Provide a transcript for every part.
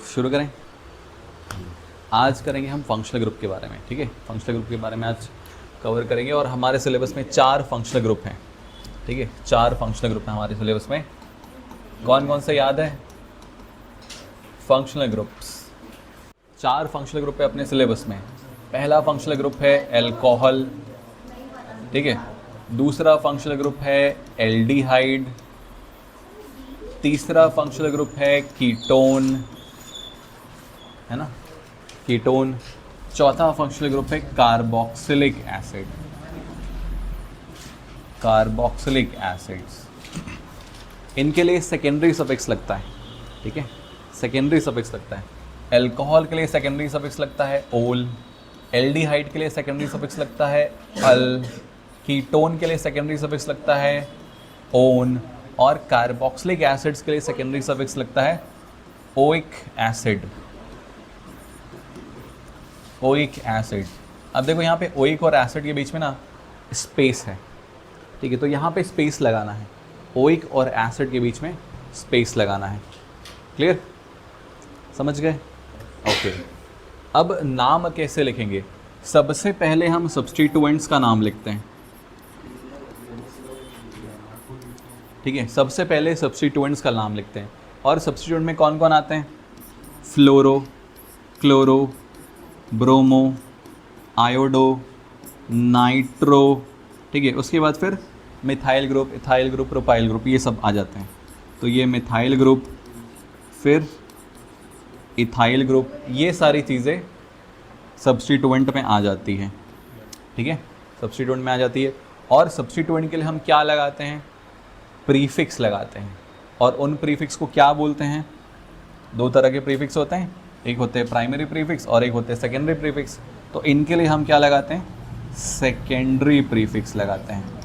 शुरू करें। आज करेंगे हम फंक्शनल ग्रुप के बारे में, ठीक है। फंक्शनल ग्रुप के बारे में आज कवर करेंगे और हमारे सिलेबस में 4 फंक्शनल ग्रुप हैं, ठीक है। 4 फंक्शनल ग्रुप हैं हमारे सिलेबस में। कौन कौन से याद है? फंक्शनल ग्रुप्स 4 फंक्शनल ग्रुप है अपने सिलेबस में। पहला फंक्शनल ग्रुप है एल्कोहल, ठीक है। दूसरा फंक्शनल ग्रुप है एल्डिहाइड। तीसरा फंक्शनल ग्रुप है कीटोन, है ना, कीटोन। चौथा फंक्शनल ग्रुप है कार्बोक्सिलिक एसिड, कार्बोक्सिलिक एसिड्स। इनके लिए सेकेंडरी सफिक्स लगता है, ठीक है, सेकेंडरी सफिक्स लगता है। अल्कोहल के लिए सेकेंडरी सफिक्स लगता है ओल, एल्डिहाइड के लिए सेकेंडरी सफिक्स लगता है अल, कीटोन के लिए सेकेंडरी सफिक्स लगता है ओन, और कार्बोक्सिलिक एसिड्स के लिए सेकेंडरी सफिक्स लगता है ओइक एसिड, ओइक एसिड। अब देखो यहाँ पे ओइक और एसिड के बीच में ना स्पेस है, ठीक है, तो यहाँ पे स्पेस लगाना है। ओइक और एसिड के बीच में स्पेस लगाना है। क्लियर? समझ गए? ओके। अब नाम कैसे लिखेंगे? सबसे पहले हम सब्स्टिट्यूएंट्स का नाम लिखते हैं, ठीक है। सबसे पहले सब्स्टिट्यूएंट्स का नाम लिखते हैं और सब्स्टिट्यूएंट में कौन कौन आते हैं? फ्लोरो, क्लोरो, ब्रोमो, आयोडो, नाइट्रो, ठीक है। उसके बाद फिर methyl group, ethyl group, propyl group, ये सब आ जाते हैं। तो ये मिथाइल ग्रुप, फिर इथाइल ग्रुप, ये सारी चीज़ें सब्स्टिट्यूएंट में आ जाती हैं, ठीक है, सब्स्टिट्यूएंट में आ जाती है। और सब्स्टिट्यूएंट के लिए हम क्या लगाते हैं? प्रीफिक्स लगाते हैं। और उन प्रीफिक्स को क्या बोलते हैं? 2 तरह के प्रीफिक्स होते हैं, एक होते हैं प्राइमरी प्रीफिक्स और एक होते हैं सेकेंडरी प्रीफिक्स। तो इनके लिए हम क्या लगाते हैं? सेकेंडरी प्रीफिक्स लगाते हैं,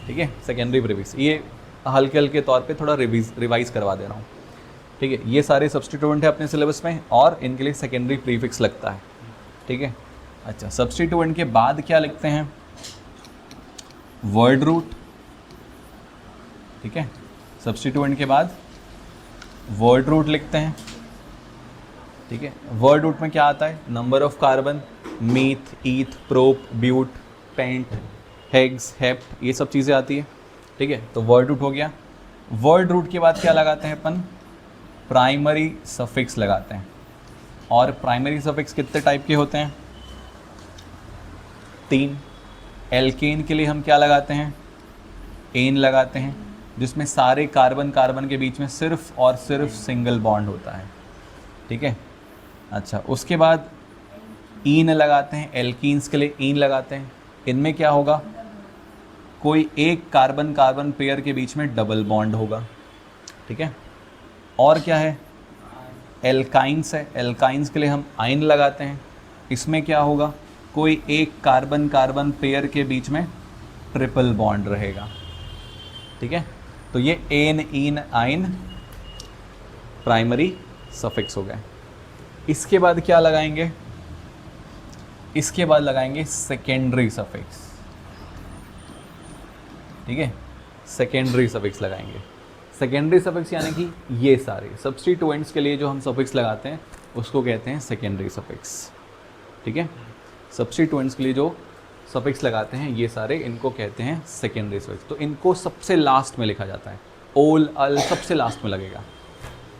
ठीक है, सेकेंडरी प्रीफिक्स। ये हल्के हल्के तौर पे थोड़ा रिवाइज करवा दे रहा हूँ, ठीक है। ये सारे सब्स्टिट्यूएंट है अपने सिलेबस में और इनके लिए सेकेंडरी प्रीफिक्स लगता है, ठीक है। अच्छा, सब्स्टिट्यूएंट के बाद क्या लिखते हैं? वर्ड रूट, ठीक है। सब्स्टिट्यूएंट के बाद वर्ड रूट लिखते हैं, ठीक है। वर्ड रूट में क्या आता है? Number of carbon, meth, eth, prop, but, pent, hex, hep, ये सब चीज़ें आती है, ठीक है। तो वर्ड रूट हो गया। वर्ड रूट के बाद क्या लगाते हैं अपन? प्राइमरी सफिक्स लगाते हैं। और प्राइमरी सफिक्स कितने टाइप के होते हैं? 3। एल्केन के लिए हम क्या लगाते हैं? एन लगाते हैं, जिसमें सारे कार्बन कार्बन के बीच में सिर्फ और सिर्फ सिंगल बॉन्ड होता है, ठीक है। अच्छा, उसके बाद ईन लगाते हैं, एल्कीन्स के लिए ईन लगाते हैं। इनमें क्या होगा? कोई एक कार्बन कार्बन पेयर के बीच में डबल बॉन्ड होगा, ठीक है। और क्या है? एल्काइंस है, एल्काइंस के लिए हम आइन लगाते हैं। इसमें क्या होगा? कोई एक कार्बन कार्बन पेयर के बीच में ट्रिपल बॉन्ड रहेगा, ठीक है। तो ये एन, ईन, आइन प्राइमरी सफिक्स हो गए। इसके बाद क्या लगाएंगे? इसके बाद लगाएंगे सेकेंडरी सफिक्स, ठीक है, सेकेंडरी सफिक्स लगाएंगे। सेकेंडरी सफिक्स यानी कि ये सारे सब्स्टिट्यूएंट्स के लिए जो हम सफिक्स लगाते हैं उसको कहते हैं सेकेंडरी सफिक्स, ठीक है। सब्स्टिट्यूएंट्स के लिए जो सफिक्स लगाते हैं ये सारे, इनको कहते हैं सेकेंडरी सफिक्स। तो इनको सबसे लास्ट में लिखा जाता है। ओल, अल सबसे लास्ट में लगेगा।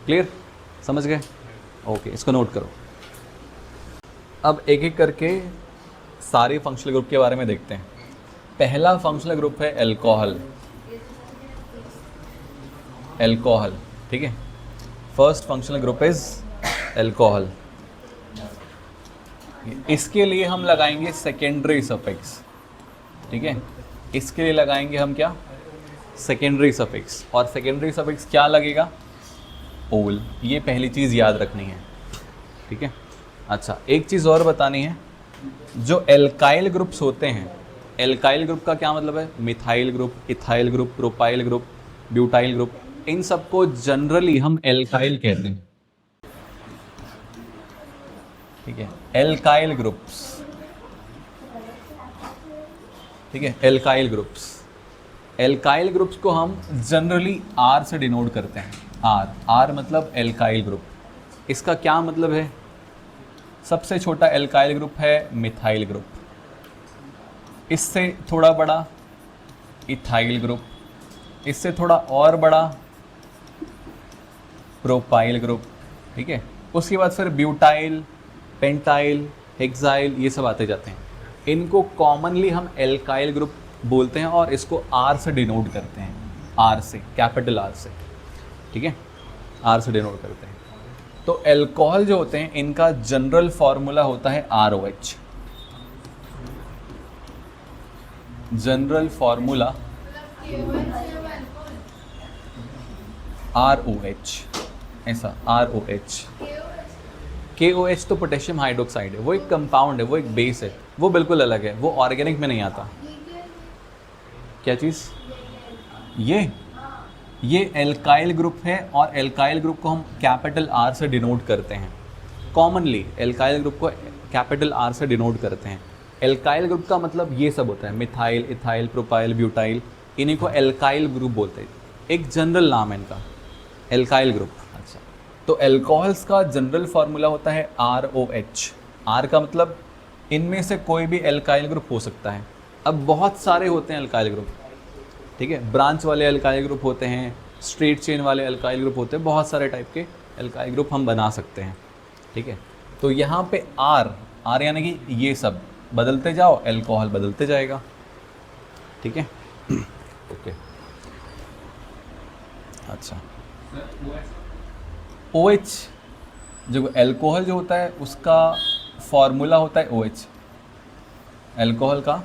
क्लियर? समझ गए? ओके, इसको नोट करो। अब एक एक करके सारे फंक्शनल ग्रुप के बारे में देखते हैं। पहला फंक्शनल ग्रुप है अल्कोहल, अल्कोहल, ठीक है। First functional group is alcohol. इसके लिए हम लगाएंगे सेकेंडरी सफिक्स, ठीक है। इसके लिए लगाएंगे हम क्या? Secondary suffix. और सेकेंडरी सफिक्स क्या लगेगा? ओल। ये पहली चीज़ याद रखनी है, ठीक है। अच्छा, एक चीज़ और बतानी है। जो एल्काइल ग्रुप्स होते हैं, एल्काइल ग्रुप का क्या मतलब है? Methyl group, ethyl group, propyl group, butyl group, इन सबको जनरली हम एल्काइल कहते हैं, ठीक है। एल्काइल ग्रुप्स, ठीक है, एल्काइल ग्रुप्स। एल्काइल ग्रुप्स को हम जनरली आर से डिनोट करते हैं। आर, आर मतलब एल्काइल ग्रुप, इसका क्या मतलब है? सबसे छोटा एल्काइल ग्रुप है मिथाइल ग्रुप, इससे थोड़ा बड़ा इथाइल ग्रुप, इससे थोड़ा और बड़ा प्रोपाइल ग्रुप, ठीक है। उसके बाद फिर ब्यूटाइल, पेंटाइल, हेक्साइल, ये सब आते जाते हैं। इनको कॉमनली हम एल्काइल ग्रुप बोलते हैं और इसको आर से डिनोट करते हैं, आर से, कैपिटल आर से, ठीक है, आर से डिनोट करते हैं। तो एल्कोहल जो होते हैं इनका जनरल फॉर्मूला होता है ROH, जनरल फॉर्मूला ROH, ऐसा ROH। KOH तो पोटेशियम हाइड्रोक्साइड है, वो एक कंपाउंड है, वो एक बेस है, वो बिल्कुल अलग है, वो ऑर्गेनिक में नहीं आता। क्या चीज़? ये एल्काइल ग्रुप है और एल्काइल ग्रुप को हम कैपिटल R से डिनोट करते हैं। कॉमनली एल्काइल ग्रुप को कैपिटल R से डिनोट करते हैं। एल्काइल ग्रुप का मतलब ये सब होता है, मिथाइल, इथाइल, प्रोपाइल, ब्यूटाइल, इन्हीं को एल्काइल ग्रुप बोलते हैं। एक जनरल नाम है इनका, एल्काइल ग्रुप। अच्छा, तो एल्कोहल्स का जनरल फार्मूला होता है ROH। R का मतलब इनमें से कोई भी एल्काइल ग्रुप हो सकता है। अब बहुत सारे होते हैं एल्काइल ग्रुप, ठीक है, ब्रांच वाले एल्काइल ग्रुप होते हैं, स्ट्रेट चेन वाले एल्काइल ग्रुप होते हैं, बहुत सारे टाइप के एल्काइल ग्रुप हम बना सकते हैं, ठीक है। तो यहाँ पे R यानी कि ये सब बदलते जाओ, एल्कोहल बदलते जाएगा, ठीक है। ओके, अच्छा, OH जो एल्कोहल जो होता है उसका फॉर्मूला होता है OH। एल्कोहल का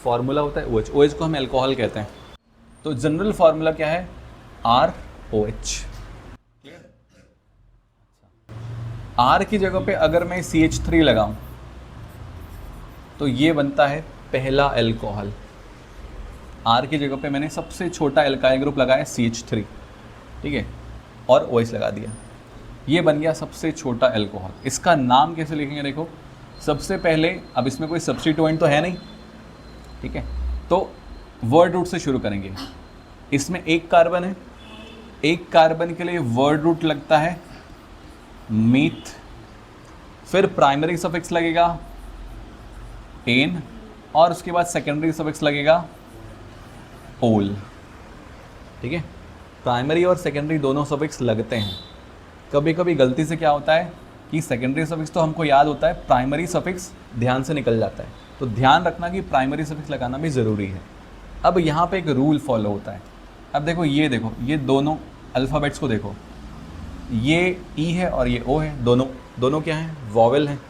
फॉर्मूला होता है OH। OH को हम एल्कोहल कहते हैं। तो जनरल फार्मूला क्या है? ROH। R की जगह पे अगर मैं CH3 लगाऊं तो ये बनता है पहला एल्कोहल। R की जगह पे मैंने सबसे छोटा एल्काइल ग्रुप लगाया CH3, ठीक है, और OH लगा दिया, ये बन गया सबसे छोटा एल्कोहल। इसका नाम कैसे लिखेंगे? देखो, सबसे पहले, अब इसमें कोई सब्स्टिट्यूएंट तो है नहीं, ठीक है, तो वर्ड रूट से शुरू करेंगे। इसमें एक कार्बन है, एक कार्बन के लिए वर्ड रूट लगता है मीथ, फिर प्राइमरी सफिक्स लगेगा एन, और उसके बाद सेकेंडरी सफिक्स लगेगा ओल, ठीक है। प्राइमरी और सेकेंडरी दोनों सफिक्स लगते हैं। कभी कभी गलती से क्या होता है कि सेकेंडरी सफिक्स तो हमको याद होता है, प्राइमरी सफिक्स ध्यान से निकल जाता है, तो ध्यान रखना कि प्राइमरी सफिक्स लगाना भी ज़रूरी है। अब यहाँ पे एक रूल फॉलो होता है। अब देखो, ये दोनों अल्फ़ाबेट्स को देखो, ये ई है और ये ओ है, दोनों क्या हैं? वॉवेल हैं,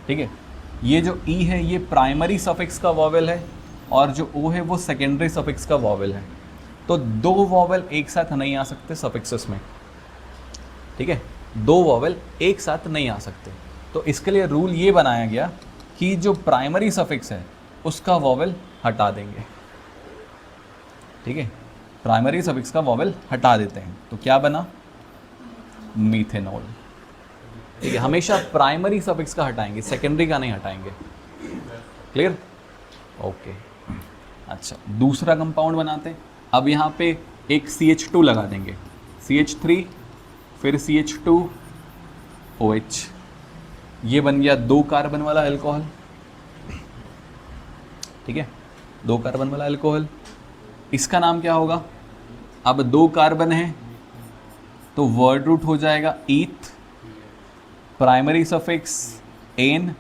ठीक है। ये जो ई है ये प्राइमरी सफिक्स का वॉवेल है और जो ओ है वो सेकेंडरी सफिक्स का वॉवेल है। तो दो वॉवेल एक साथ नहीं आ सकते सफिक्सेस में, ठीक है, दो वॉवेल एक साथ नहीं आ सकते। तो इसके लिए रूल ये बनाया गया कि जो प्राइमरी सफिक्स है उसका वॉवेल हटा देंगे, ठीक है, प्राइमरी सफिक्स का वॉवेल हटा देते हैं। तो क्या बना? मीथेनॉल, ठीक है। हमेशा प्राइमरी सफिक्स का हटाएंगे, सेकेंडरी का नहीं हटाएंगे। क्लियर? ओके। अच्छा, दूसरा कंपाउंड बनाते हैं। अब यहाँ पे एक CH2 लगा देंगे, CH3, फिर CH2OH, ये बन गया 2 कार्बन वाला एल्कोहल, ठीक है, 2 कार्बन वाला एल्कोहल। इसका नाम क्या होगा? अब 2 कार्बन है तो वर्ड रूट हो जाएगा ईथ, प्राइमरी सफिक्स एन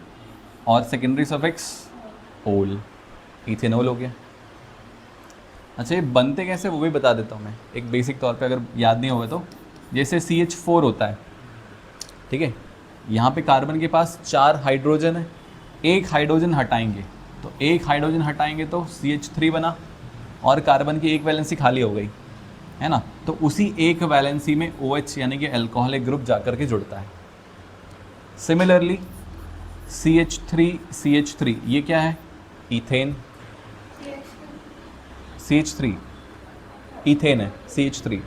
और सेकेंडरी सफिक्स ओल, इथेनॉल हो गया। अच्छा, ये बनते कैसे वो भी बता देता हूँ मैं एक बेसिक तौर पे, अगर याद नहीं होगा तो। जैसे CH4 होता है, ठीक है, यहाँ पे कार्बन के पास 4 हाइड्रोजन है, एक हाइड्रोजन हटाएंगे, तो एक हाइड्रोजन हटाएंगे तो CH3 बना और कार्बन की एक वैलेंसी खाली हो गई, है ना। तो उसी एक वैलेंसी में OH यानी कि एल्कोहलिक ग्रुप जाकर के जुड़ता है। सिमिलरली CH3 ये क्या है? इथेन। CH3 इथेन है, CH3।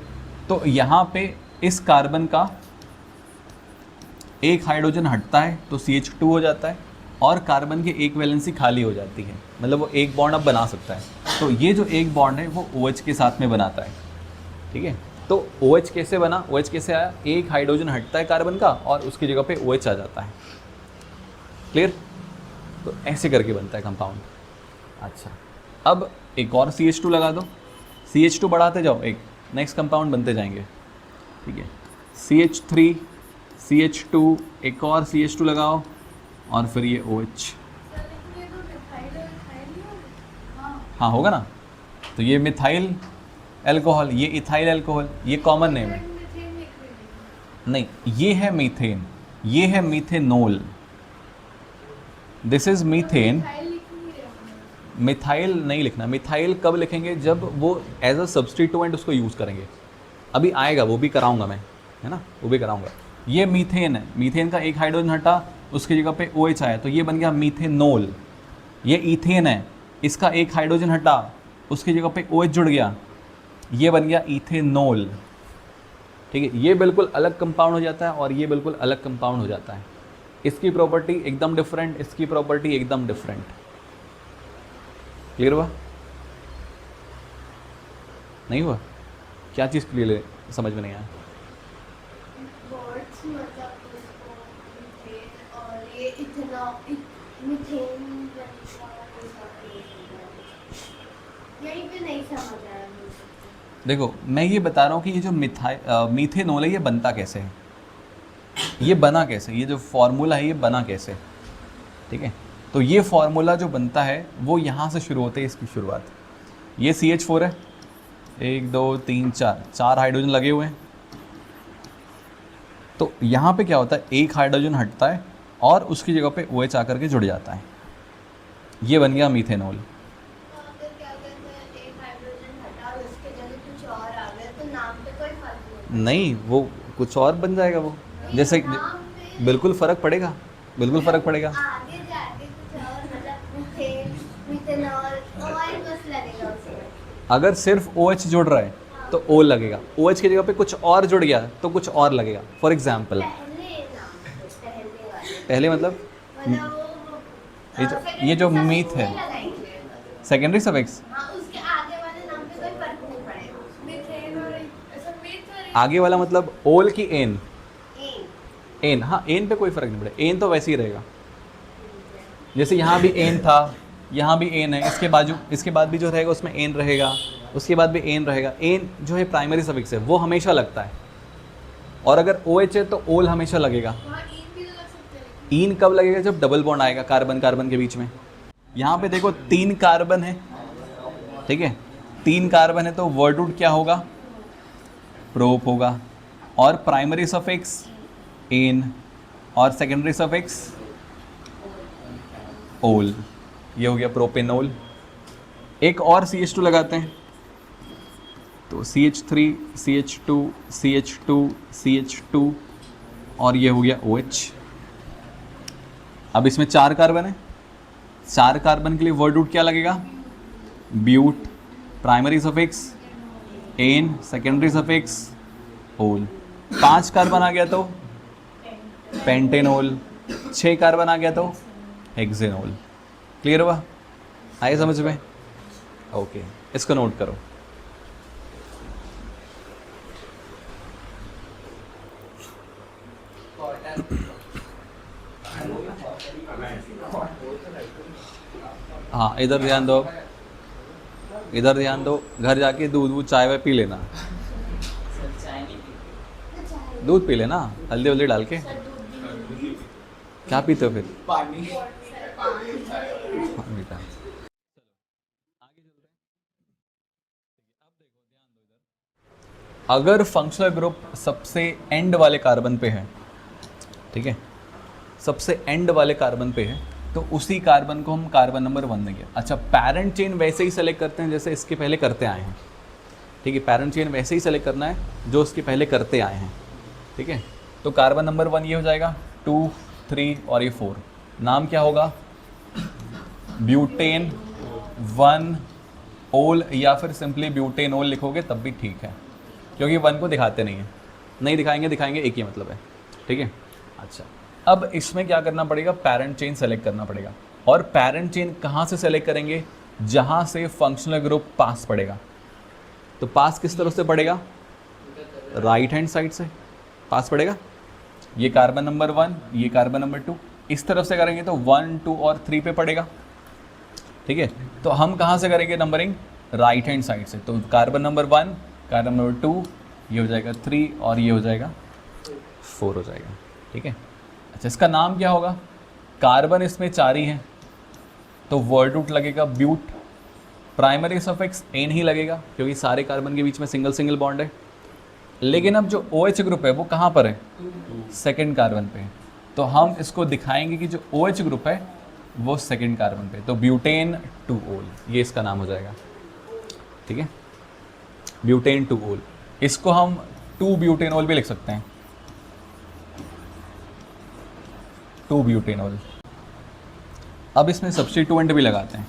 तो यहाँ पे इस कार्बन का एक हाइड्रोजन हटता है तो CH2 हो जाता है और कार्बन की एक वैलेंसी खाली हो जाती है, मतलब वो एक बॉन्ड अब बना सकता है। तो ये जो एक बॉन्ड है वो OH के साथ में बनाता है, ठीक है। तो OH कैसे बना, OH कैसे आया, एक हाइड्रोजन हटता है कार्बन का और उसकी जगह पे OH आ जाता है। क्लियर? तो ऐसे करके बनता है कंपाउंड। अच्छा, अब एक और CH2 लगा दो, CH2 बढ़ाते जाओ, एक नेक्स्ट कंपाउंड बनते जाएंगे। ठीक है, CH3 CH2, एक और CH2 लगाओ और फिर ये OH। हाँ होगा ना, तो ये मिथाइल अल्कोहल, ये इथाइल अल्कोहल, ये कॉमन नेम है। नहीं, ये है मीथेन, ये है methanol, this is methane. Methyl नहीं लिखना, मिथाइल कब लिखेंगे, जब वो एज अ सब्सटीट्यूएंट उसको यूज़ करेंगे। अभी आएगा, वो भी कराऊंगा मैं, है ना, वो भी कराऊंगा। ये मीथेन है, मीथेन का एक हाइड्रोजन हटा, उसकी जगह पे OH आया, तो ये बन गया मीथेनॉल। ये ईथेन है, इसका एक हाइड्रोजन हटा, उसकी जगह पे OH जुड़ गया, ये बन गया इथेनॉल। ठीक है, ये बिल्कुल अलग कंपाउंड हो जाता है और ये बिल्कुल अलग कंपाउंड हो जाता है। इसकी प्रॉपर्टी एकदम डिफरेंट, इसकी प्रॉपर्टी एकदम डिफरेंट। क्लियर हुआ? नहीं हुआ? क्या चीज़ क्लियर समझ में नहीं आया? देखो, मैं ये बता रहा हूँ कि ये जो मीथेनॉल है ये बनता कैसे है, ये बना कैसे, ये जो फॉर्मूला है ये बना कैसे। ठीक है, तो ये फॉर्मूला जो बनता है वो यहाँ से शुरू होते है, इसकी शुरुआत। ये CH4 है, 1 2 3 4 हाइड्रोजन लगे हुए हैं। तो यहाँ पे क्या होता है, एक हाइड्रोजन हटता है और उसकी जगह पे OH आकर के जुड़ जाता है, ये बन गया मीथेनॉल। नहीं, वो कुछ और बन जाएगा वो, जैसे बिल्कुल फ़र्क पड़ेगा, बिल्कुल फ़र्क पड़ेगा। अगर सिर्फ OH जुड़ रहा है तो O लगेगा, OH की जगह पे कुछ और जुड़ गया तो कुछ और लगेगा। फॉर एग्जाम्पल, पहले मतलब ये जो मीथ है, सेकेंडरी सफिक्स, आगे वाला मतलब ओल की एन, एन, हाँ एन पे कोई फ़र्क नहीं पड़ेगा, एन तो वैसे ही रहेगा। जैसे यहाँ भी एन था, यहाँ भी एन है, इसके बाजू, इसके बाद भी जो रहेगा उसमें एन रहेगा, उसके बाद भी एन रहेगा। एन जो है प्राइमरी सफिक्स है, वो हमेशा लगता है। और अगर OH है तो ओल हमेशा लगेगा। ईन कब लगेगा, जब डबल बॉन्ड आएगा कार्बन कार्बन के बीच में। यहाँ पे देखो 3 कार्बन है, ठीक है, 3 कार्बन है, तो वर्ड रूट क्या होगा, प्रोप होगा। और प्राइमरी सफिक्स एन और सेकेंडरी सफिक्स ओल, ये हो गया प्रोपेनोल। एक और CH2 लगाते हैं, तो CH3 CH2 CH2 CH2 और ये हो गया OH। अब इसमें 4 कार्बन है, 4 कार्बन के लिए वर्ड रूट क्या लगेगा, but, primary suffix ane, secondary suffix ol. 5 carbon आ गया तो पेंटेनोल, 6 कार्बन आ गया तो हेक्सेनोल। क्लियर हुआ? आए समझ में? ओके, इसको नोट करो। हाँ, इधर ध्यान दो, इधर ध्यान दो, घर जाके दूध वूध चाय वाय पी लेना, दूध पी लेना हल्दी वल्दी डाल के। क्या पीते हो फिर? पानी। बेटा अगर फंक्शनल ग्रुप सबसे एंड वाले कार्बन पे है, ठीक है, सबसे एंड वाले कार्बन पे है, तो उसी कार्बन को हम कार्बन नंबर 1 देंगे। अच्छा, पैरेंट चेन वैसे ही सेलेक्ट करते हैं जैसे इसके पहले करते आए हैं, ठीक है, पैरेंट चेन वैसे ही सेलेक्ट करना है जो उसके पहले करते आए हैं, ठीक है। तो कार्बन नंबर 1 ये हो जाएगा, 2 3 और ये 4। नाम क्या होगा, ब्यूटेन 1 ओल, या फिर सिंपली ब्यूटेनोल लिखोगे तब भी ठीक है, क्योंकि 1 को दिखाते नहीं है, नहीं दिखाएंगे, दिखाएंगे एक ही मतलब है, ठीक है। अच्छा, अब इसमें क्या करना पड़ेगा, पैरेंट चेन सेलेक्ट करना पड़ेगा। और पैरेंट चेन कहाँ से सेलेक्ट करेंगे, जहाँ से फंक्शनल ग्रुप पास पड़ेगा। तो पास किस तरह से पड़ेगा, राइट हैंड साइड से पास पड़ेगा। ये कार्बन नंबर 1, ये कार्बन नंबर 2, इस तरफ से करेंगे तो 1, 2 और 3 पे पड़ेगा। ठीक है, तो हम कहाँ से करेंगे नंबरिंग? राइट हैंड साइड से। तो कार्बन नंबर 1, कार्बन नंबर 2, ये हो जाएगा 3 और ये हो जाएगा 4 हो जाएगा। ठीक है, अच्छा इसका नाम क्या होगा? कार्बन इसमें 4 ही हैं तो वर्ड रूट लगेगा ब्यूट। प्राइमरी सफिक्स एन ही लगेगा क्योंकि सारे कार्बन के बीच में सिंगल सिंगल बॉन्ड है। लेकिन अब जो OH ग्रुप है वो कहाँ पर है? सेकेंड कार्बन पे। तो हम इसको दिखाएंगे कि जो OH ग्रुप है वो सेकेंड कार्बन पे, तो ब्यूटेन 2-ओल, ये इसका नाम हो जाएगा। ठीक है, ब्यूटेन 2-ओल। इसको हम 2-ब्यूटेनॉल भी लिख सकते हैं, 2-ब्यूटेनॉल। अब इसमें सब्स्टिट्यूएंट भी लगाते हैं।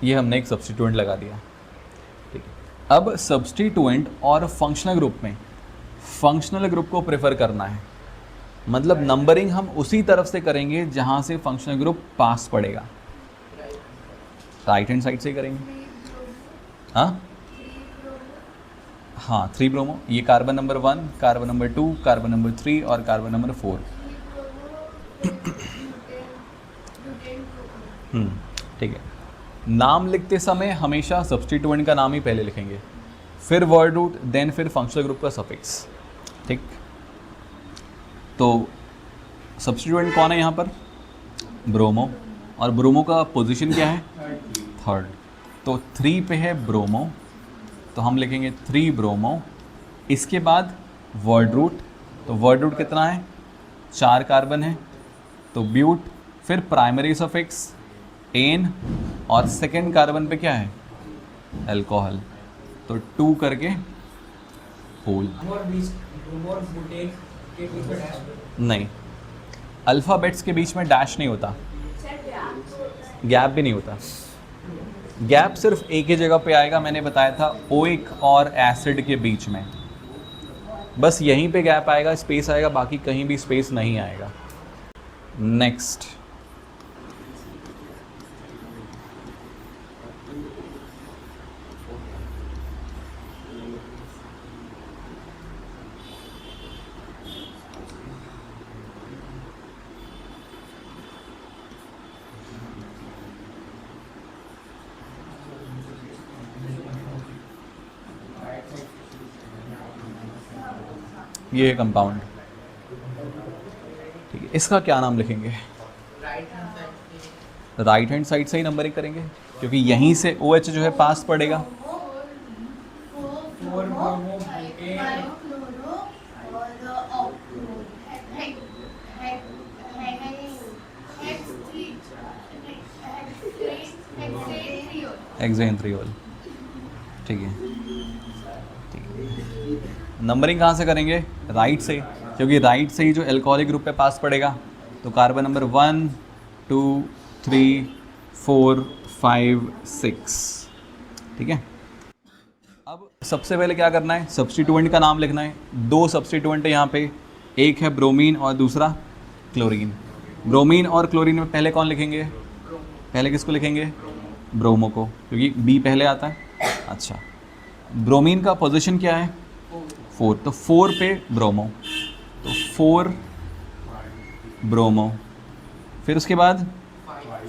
ये हमने एक सब्स्टिट्यूएंट लगा दिया। ठीक है, अब सब्स्टिट्यूएंट और फंक्शनल ग्रुप में फंक्शनल ग्रुप को प्रेफर करना है, मतलब नंबरिंग हम उसी तरफ से करेंगे जहां से फंक्शनल ग्रुप पास पड़ेगा। राइट हैंड साइड से ही करेंगे। हाँ 3 ब्रोमो, ये carbon number 1, carbon number 2, carbon number 3 और कार्बन नंबर 4। ठीक है, नाम लिखते समय हमेशा सब्स्टिट्यूएंट का नाम ही पहले लिखेंगे, फिर वर्ड रूट, देन फिर फंक्शनल ग्रुप का सफिक्स। ठीक, तो सब्स्टिट्यूएंट कौन है यहाँ पर? ब्रोमो। और ब्रोमो का पोजीशन क्या है? थर्ड। तो 3 पे है ब्रोमो, तो हम लिखेंगे 3 ब्रोमो। इसके बाद वर्ड रूट, तो वर्ड रूट कितना है? 4 कार्बन है तो ब्यूट, फिर प्राइमरी सफिक्स एन और सेकेंड कार्बन पे क्या है? अल्कोहल, तो 2 करके होल। नहीं, अल्फ़ाबेट्स के बीच में डैश नहीं होता, गैप भी नहीं होता। गैप सिर्फ एक ही जगह पे आएगा, मैंने बताया था ओइक और एसिड के बीच में, बस यहीं पे गैप आएगा, स्पेस आएगा, बाकी कहीं भी स्पेस नहीं आएगा। नेक्स्ट, ये है कंपाउंड। ठीक है, इसका क्या नाम लिखेंगे? राइट हैंड साइड से ही नंबरिंग करेंगे क्योंकि यहीं से OH जो है पास पड़ेगा। हेक्सेन-3-ओल। ठीक है, नंबरिंग कहाँ से करेंगे? राइट से, क्योंकि राइट से ही जो एल्कोहलिक ग्रुप पे पास पड़ेगा। तो कार्बन नंबर 1, 2, 3, 4, 5, 6। ठीक है, अब सबसे पहले क्या करना है? सब्स्टिट्यूएंट का नाम लिखना है। 2 सब्स्टिट्यूएंट है यहाँ पे, एक है ब्रोमीन और दूसरा क्लोरीन। ब्रोमीन और क्लोरीन में पहले कौन लिखेंगे? पहले किसको लिखेंगे? ब्रोमो को, क्योंकि बी पहले आता है। अच्छा, ब्रोमीन का पोजीशन क्या है? 4, तो 4 पे ब्रोमो, तो 4 ब्रोमो। फिर उसके बाद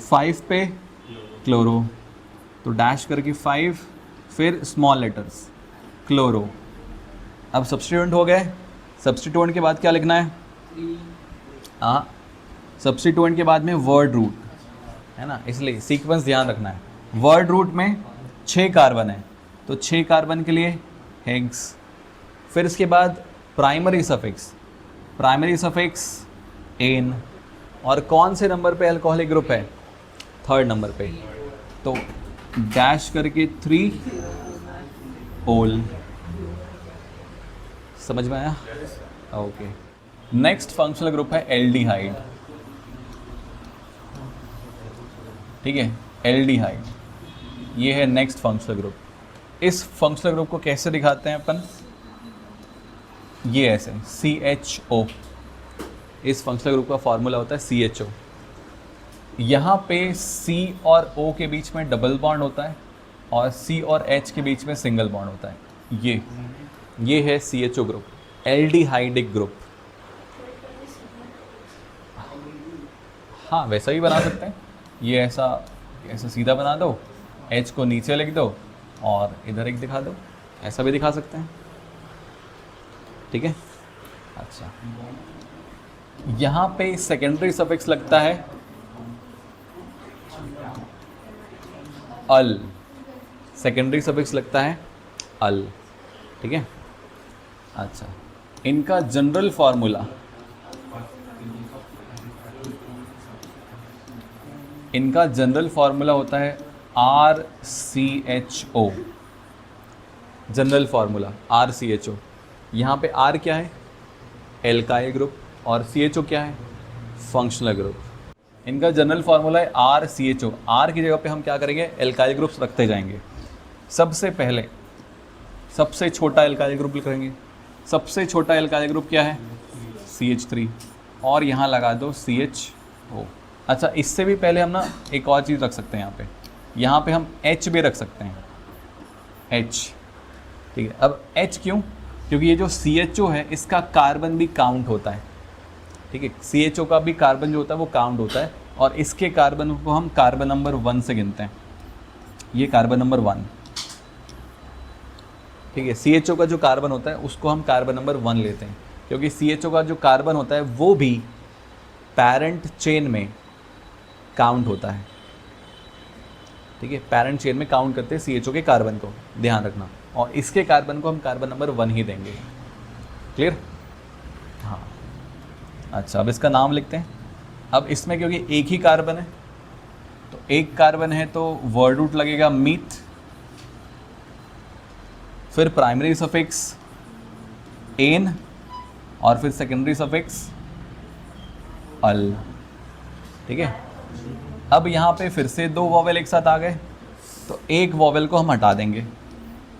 5 पे क्लोरो, तो डैश करके 5, फिर स्मॉल लेटर्स क्लोरो। अब सब्स्टिट्यूएंट हो गए। सब्स्टिट्यूएंट के बाद क्या लिखना है? हाँ, सब्स्टिट्यूएंट के बाद में वर्ड रूट है ना, इसलिए सीक्वेंस ध्यान रखना है। वर्ड रूट में 6 कार्बन है तो 6 कार्बन के लिए हेक्स। फिर इसके बाद प्राइमरी सफिक्स एन, और कौन से नंबर पे अल्कोहलिक ग्रुप है? 3rd नंबर पे, तो डैश करके 3-ओल। समझ में आया? ओके। नेक्स्ट फंक्शनल ग्रुप है एल्डिहाइड। ठीक है, एल्डिहाइड ये है नेक्स्ट फंक्शनल ग्रुप। इस फंक्शनल ग्रुप को कैसे दिखाते हैं अपन? ये ऐसे CHO। इस फंक्शनल ग्रुप का फॉर्मूला होता है CHO। यहाँ पे C और O के बीच में डबल बॉन्ड होता है और C और H के बीच में सिंगल बॉन्ड होता है। ये है CHO ग्रुप, एल्डिहाइडिक ग्रुप। हाँ, वैसा भी बना सकते हैं। ये ऐसा सीधा बना दो, H को नीचे लिख दो और इधर एक दिखा दो, ऐसा भी दिखा सकते हैं। ठीक है। अच्छा, यहाँ पे सेकेंडरी सफिक्स लगता है अल, सेकेंडरी सफिक्स लगता है अल। ठीक है। अच्छा, इनका जनरल फॉर्मूला, होता है RCHO। General formula RCHO। यहाँ पे R क्या है? एल्काइल ग्रुप, और CHO क्या है? Functional group. इनका जनरल फार्मूला है RCHO। R की जगह पे हम क्या करेंगे? एल्काइल ग्रुप्स रखते जाएंगे। सबसे पहले सबसे छोटा एल्काइल ग्रुप लिखेंगे। सबसे छोटा एल्काइल ग्रुप क्या है? CH3, और यहाँ लगा दो CHO। अच्छा, इससे भी पहले हम ना एक और चीज़ रख सकते हैं यहाँ पे हम H भी रख सकते हैं, H। ठीक है। अब H क्यों? क्योंकि ये जो CHO है इसका कार्बन भी काउंट होता है। ठीक है, CHO का भी कार्बन जो होता है वो काउंट होता है, और इसके कार्बन को हम कार्बन नंबर 1 से गिनते हैं। ये कार्बन नंबर 1। ठीक है, CHO का जो कार्बन होता है उसको हम कार्बन नंबर 1 लेते हैं, क्योंकि CHO का जो कार्बन होता है वो भी पैरेंट चेन में काउंट होता है। ठीक है, पैरेंट चेन में काउंट करते हैं CHO के कार्बन को, ध्यान रखना। और इसके कार्बन को हम कार्बन नंबर 1 ही देंगे। क्लियर? हाँ। अच्छा, अब इसका नाम लिखते हैं। अब इसमें क्योंकि एक ही कार्बन है, तो एक कार्बन है तो वर्ड रूट लगेगा मीथ, फिर प्राइमरी सफिक्स एन, और फिर सेकेंडरी सफिक्स अल। ठीक है। अब यहाँ पे फिर से 2 वॉवेल एक साथ आ गए, तो एक वॉवेल को हम हटा देंगे,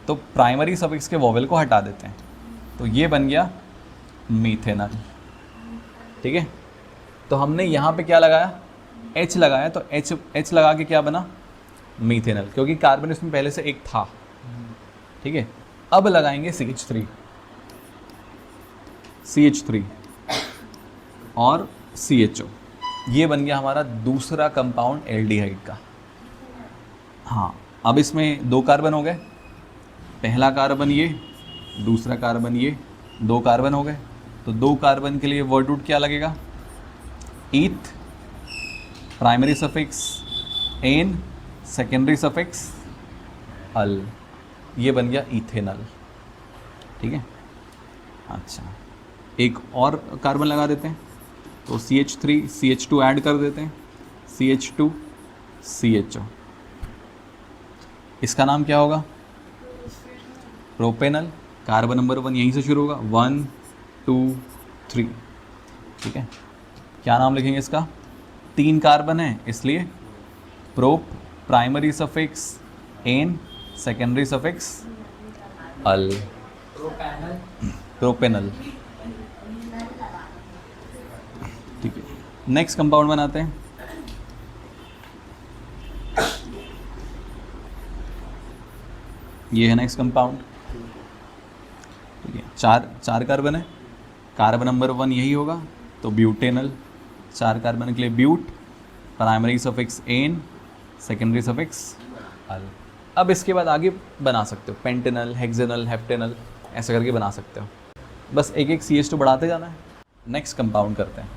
तो प्राइमरी सफिक्स के वॉवेल को हटा देते हैं, तो ये बन गया मीथेनल। ठीक है। तो हमने यहाँ पे क्या लगाया? H लगाया, तो H लगा के क्या बना? मीथेनल, क्योंकि कार्बन इसमें पहले से एक था। ठीक है। अब लगाएंगे CH3 और CHO। ये बन गया हमारा दूसरा कंपाउंड एल्डिहाइड का। हाँ, अब इसमें 2 कार्बन हो गए। पहला कार्बन ये, दूसरा कार्बन ये, 2 कार्बन हो गए। तो 2 कार्बन के लिए वर्ड रूट क्या लगेगा? Eth, primary suffix ane, secondary suffix al. ये बन गया इथेनल। ठीक है। अच्छा, एक और कार्बन लगा देते हैं, तो CH3 CH2 ऐड कर देते हैं, CH2 CHO। इसका नाम क्या होगा? प्रोपेनल। कार्बन नंबर 1 यहीं से शुरू होगा, 1 2 3। ठीक है। क्या नाम लिखेंगे इसका? 3 कार्बन है इसलिए prop, primary suffix ane, secondary suffix al. Propanal. ठीक है। नेक्स्ट कंपाउंड बनाते हैं। ये है नेक्स्ट कंपाउंड। ठीक है। 4 कार्बन है, कार्बन नंबर 1 यही होगा, तो ब्यूटेनल। 4 कार्बन के लिए but, primary suffix ane, secondary suffix al. अब इसके बाद आगे बना सकते हो पेंटेनल, हेक्सेनल, हेप्टेनल, ऐसे करके बना सकते हो। बस एक एक CH2 बढ़ाते जाना है। नेक्स्ट कंपाउंड करते हैं।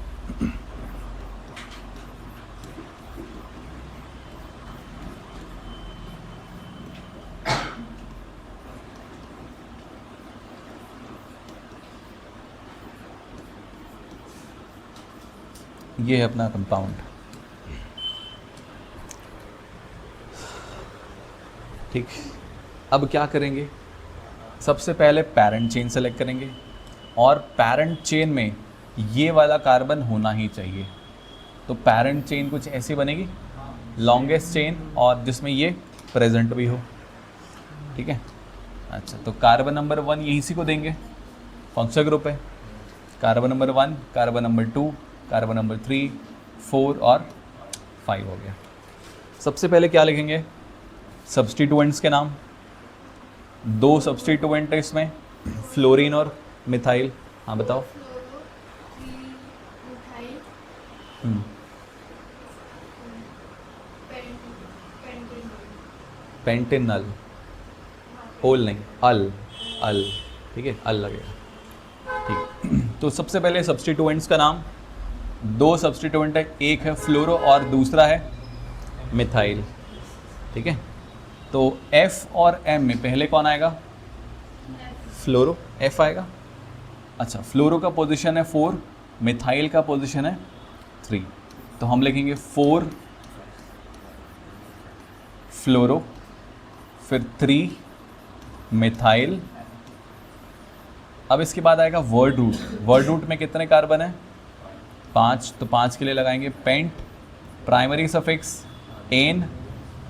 ये है अपना कंपाउंड। ठीक। अब क्या करेंगे? सबसे पहले पेरेंट चेन सेलेक्ट करेंगे, और पेरेंट चेन में ये वाला कार्बन होना ही चाहिए। तो पेरेंट चेन कुछ ऐसी बनेगी, लॉन्गेस्ट चेन, और जिसमें ये प्रेजेंट भी हो। ठीक है। अच्छा, तो कार्बन नंबर 1 यहीं सी को देंगे, फंक्शनल ग्रुप है। Carbon number 1, carbon number 2, carbon number 3, 4 और 5 हो गया। सबसे पहले क्या लिखेंगे? सब्स्टिट्यूएंट्स के नाम। 2 सब्स्टिट्यूएंट है इसमें, फ्लोरीन और मिथाइल। हाँ बताओ। पेंटेनल, ओल नहीं, अल, अल, ठीक है, अल लगेगा, ठीक। तो सबसे पहले सब्स्टिट्यूएंट्स का नाम। 2 सब्स्टिट्यूएंट है, एक है फ्लोरो और दूसरा है मिथाइल, ठीक है। तो F और M में पहले कौन आएगा? फ्लोरो, F आएगा। अच्छा, फ्लोरो का पोजीशन है 4, मिथाइल का पोजीशन है 3, तो हम लिखेंगे 4 फ्लोरो, फिर 3 मिथाइल। अब इसके बाद आएगा वर्ड रूट। वर्ड रूट में कितने कार्बन है? 5, तो 5 के लिए लगाएंगे पेंट, प्राइमरी सफिक्स एन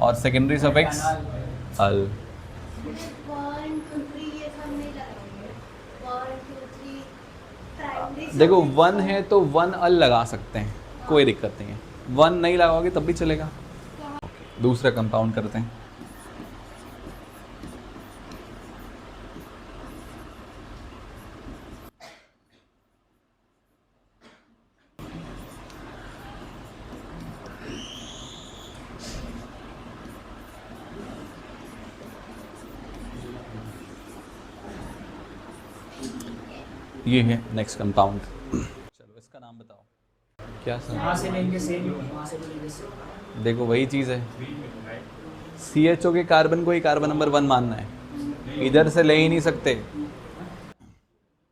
और सेकेंडरी सफिक्स अल। देखो 1 है तो 1 अल लगा सकते हैं, कोई दिक्कत नहीं है। 1 नहीं लगाओगे तब भी चलेगा। दूसरा कंपाउंड करते हैं। ये है नेक्स्ट कंपाउंड। चलो इसका नाम बताओ। क्या सर? वहाँ से लेंगे सेम, वहाँ से लेंगे सेम। देखो वही चीज़ है, CHO के कार्बन को ही कार्बन नंबर 1 मानना है, इधर से ले ही नहीं सकते।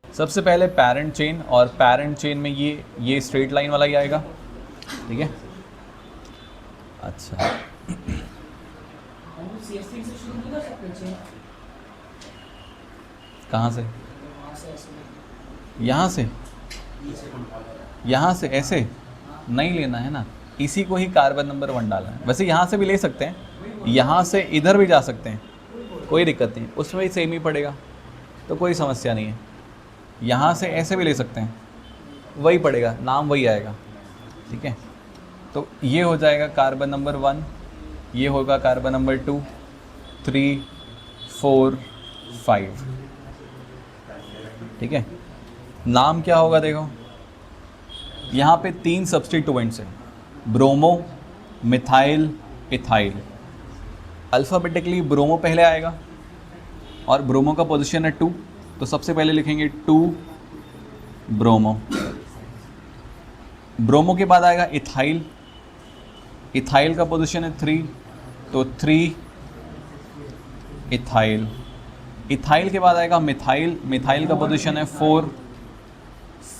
सबसे पहले पेरेंट चेन, और पेरेंट चेन में ये स्ट्रेट लाइन वाला ही आएगा, ठीक है। अच्छा, हम CH3 से शुरू नहीं कर सकते चेन? कहाँ से? वहाँ से ऐसे लेंगे। यहाँ से? यहाँ से ऐसे नहीं लेना है ना, इसी को ही कार्बन नंबर 1 डालना है। वैसे यहाँ से भी ले सकते हैं, यहाँ से इधर भी जा सकते हैं, कोई दिक्कत नहीं, उसमें भी सेम ही पड़ेगा, तो कोई समस्या नहीं है। यहाँ से ऐसे भी ले सकते हैं, वही पड़ेगा, नाम वही आएगा, ठीक है। तो ये हो जाएगा कार्बन नंबर 1, ये होगा कार्बन नंबर 2, 3, 4, 5, ठीक है। नाम क्या होगा? देखो यहाँ पे 3 सब्स्टिट्यूएंट्स हैं, bromo, methyl, ethyl. Alphabetically bromo पहले आएगा और ब्रोमो का पोजीशन है 2, तो सबसे पहले लिखेंगे 2 ब्रोमो। ब्रोमो के बाद आएगा इथाइल, इथाइल का पोजीशन है 3, तो 3 इथाइल। इथाइल के बाद आएगा मिथाइल, मिथाइल का पोजीशन है 4,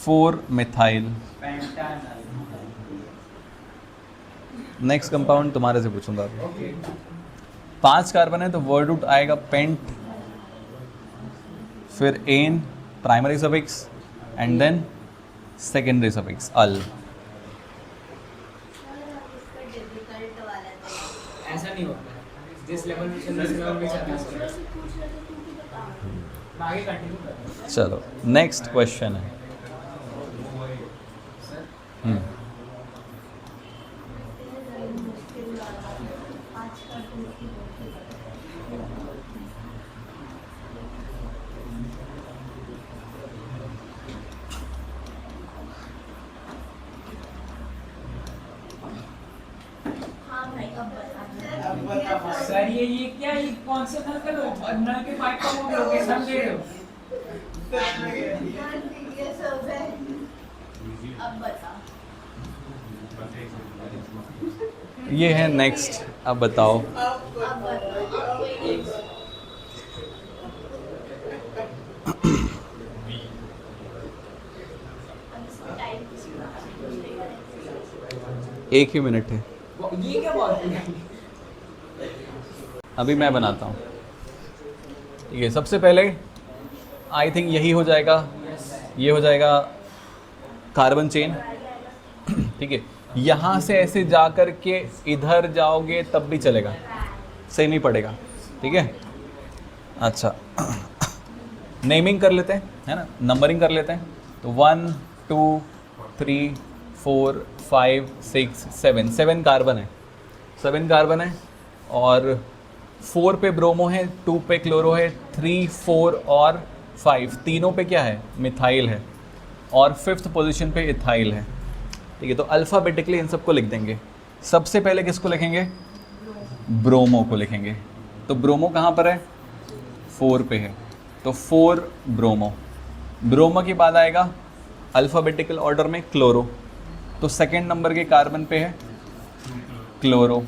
4 मिथाइल। नेक्स्ट कंपाउंड तुम्हारे से पूछूंगा अभी। 5 कार्बन है तो वर्ड रूट आएगा पेंट, फिर ane primary suffix and then secondary suffix al. ऐसा नहीं होता है, जिस लेवल पे चल रहा है चलना है। आगे कंटिन्यू करें। चलो नेक्स्ट क्वेश्चन है। सर ये क्या, ये कौन से नल का नल के पाइप का वो लोकेशन दे रहे हो? अब बता। ये है नेक्स्ट, अब बताओ। एक ही मिनट है, ये क्या बात है? अभी मैं बनाता हूँ, ठीक है। सबसे पहले आई थिंक यही हो जाएगा, ये हो जाएगा कार्बन चेन, ठीक है। यहाँ से ऐसे जा कर के इधर जाओगे तब भी चलेगा, सेम ही पड़ेगा, ठीक है। अच्छा नेमिंग कर लेते हैं, है ना, नंबरिंग कर लेते हैं। तो 1 2 3 4 5 6 7 7 कार्बन है, 7 कार्बन है, और 4 पे ब्रोमो है, 2 पे क्लोरो है, 3 4 और 5 तीनों पे क्या है, मिथाइल है, और 5th पोजीशन पे इथाइल है। ठीक है, तो अल्फ़ाबेटिकली इन सबको लिख देंगे। सबसे पहले किसको लिखेंगे, ब्रोमो को लिखेंगे। तो ब्रोमो कहाँ पर है, 4 पे है, तो 4 ब्रोमो। ब्रोमो के बाद आएगा अल्फ़ाबेटिकल ऑर्डर में क्लोरो, तो सेकंड नंबर के कार्बन पे है क्लोरो।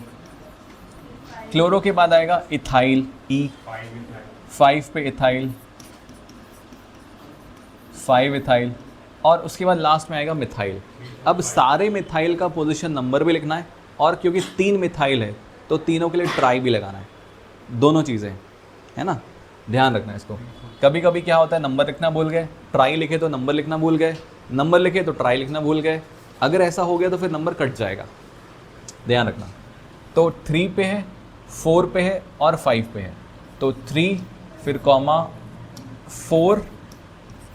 क्लोरो के बाद आएगा इथाइल, ई, 5 पे इथाइल, 5 इथाइल, और उसके बाद लास्ट में आएगा मिथाइल। अब सारे मिथाइल का पोजीशन नंबर भी लिखना है, और क्योंकि 3 मिथाइल है तो तीनों के लिए ट्राई भी लगाना है, दोनों चीज़ें, है ना, ध्यान रखना है इसको। कभी कभी क्या होता है, नंबर लिखना भूल गए, ट्राई लिखे तो नंबर लिखना भूल गए, नंबर लिखे तो ट्राई लिखना भूल गए। अगर ऐसा हो गया तो फिर नंबर कट जाएगा, ध्यान रखना। तो 3 पे है, 4 पे है और 5 पे है, तो 3 फिर कॉमा 4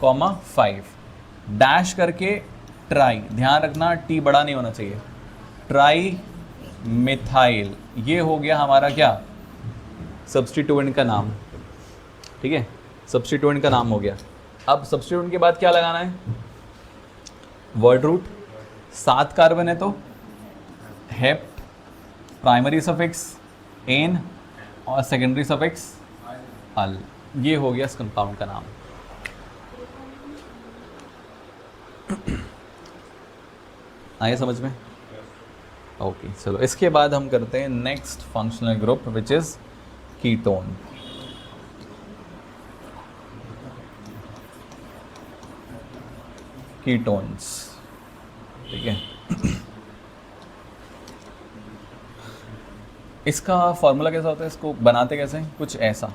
कॉमा 5 डैश करके ट्राई, ध्यान रखना टी बड़ा नहीं होना चाहिए, ट्राई मिथाइल। ये हो गया हमारा क्या, सब्स्टिट्यूएंट का नाम। ठीक है, सब्स्टिट्यूएंट का नाम हो गया। अब सब्स्टिट्यूएंट के बाद क्या लगाना है, वर्ड रूट। 7 कार्बन है तो हेप्ट, प्राइमरी सफिक्स एन और सेकेंडरी सफिक्स अल। ये हो गया इस कंपाउंड का नाम। आए समझ में? ओके, चलो इसके बाद हम करते हैं next functional group which is ketone. Ketones, ठीक है। इसका फॉर्मूला कैसा होता है, इसको बनाते कैसे हैं, कुछ ऐसा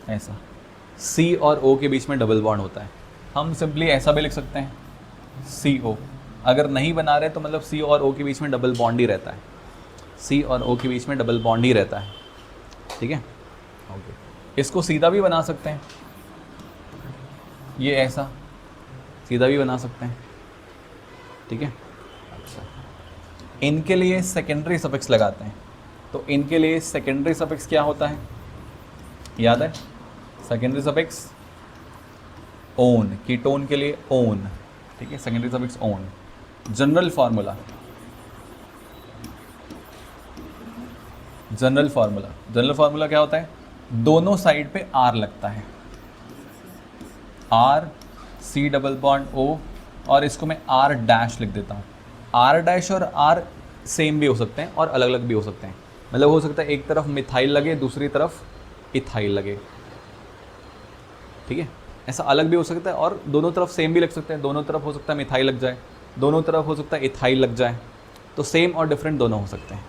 ऐसा, C और O के बीच में डबल बॉन्ड होता है। हम सिंपली ऐसा भी लिख सकते हैं, CO। अगर नहीं बना रहे तो मतलब C और O के बीच में डबल बॉन्ड ही रहता है, C और O के बीच में डबल बॉन्ड ही रहता है, ठीक है। ओके, इसको सीधा भी बना सकते हैं, ये ऐसा सीधा भी बना सकते हैं, ठीक है। अच्छा, इनके लिए सेकेंडरी सफिक्स लगाते हैं, तो इनके लिए सेकेंडरी सफिक्स क्या होता है, याद है, सेकेंडरी सफिक्स ओन। कीटोन के लिए ओन, ठीक है, secondary suffix one. General formula, general formula क्या होता है, दोनों साइड पे आर लगता है, R C double bond O, और इसको मैं आर डैश लिख देता हूँ। आर डैश और आर सेम भी हो सकते हैं और अलग अलग भी हो सकते हैं, मतलब हो सकता है एक तरफ मिथाइल लगे दूसरी तरफ इथाइल लगे, ठीक है, ऐसा अलग भी हो सकता है, और दोनों तरफ सेम भी लग सकते हैं, दोनों तरफ हो सकता है मिथाइल लग जाए, दोनों तरफ हो सकता है इथाइल लग जाए, तो सेम और डिफरेंट दोनों हो सकते हैं।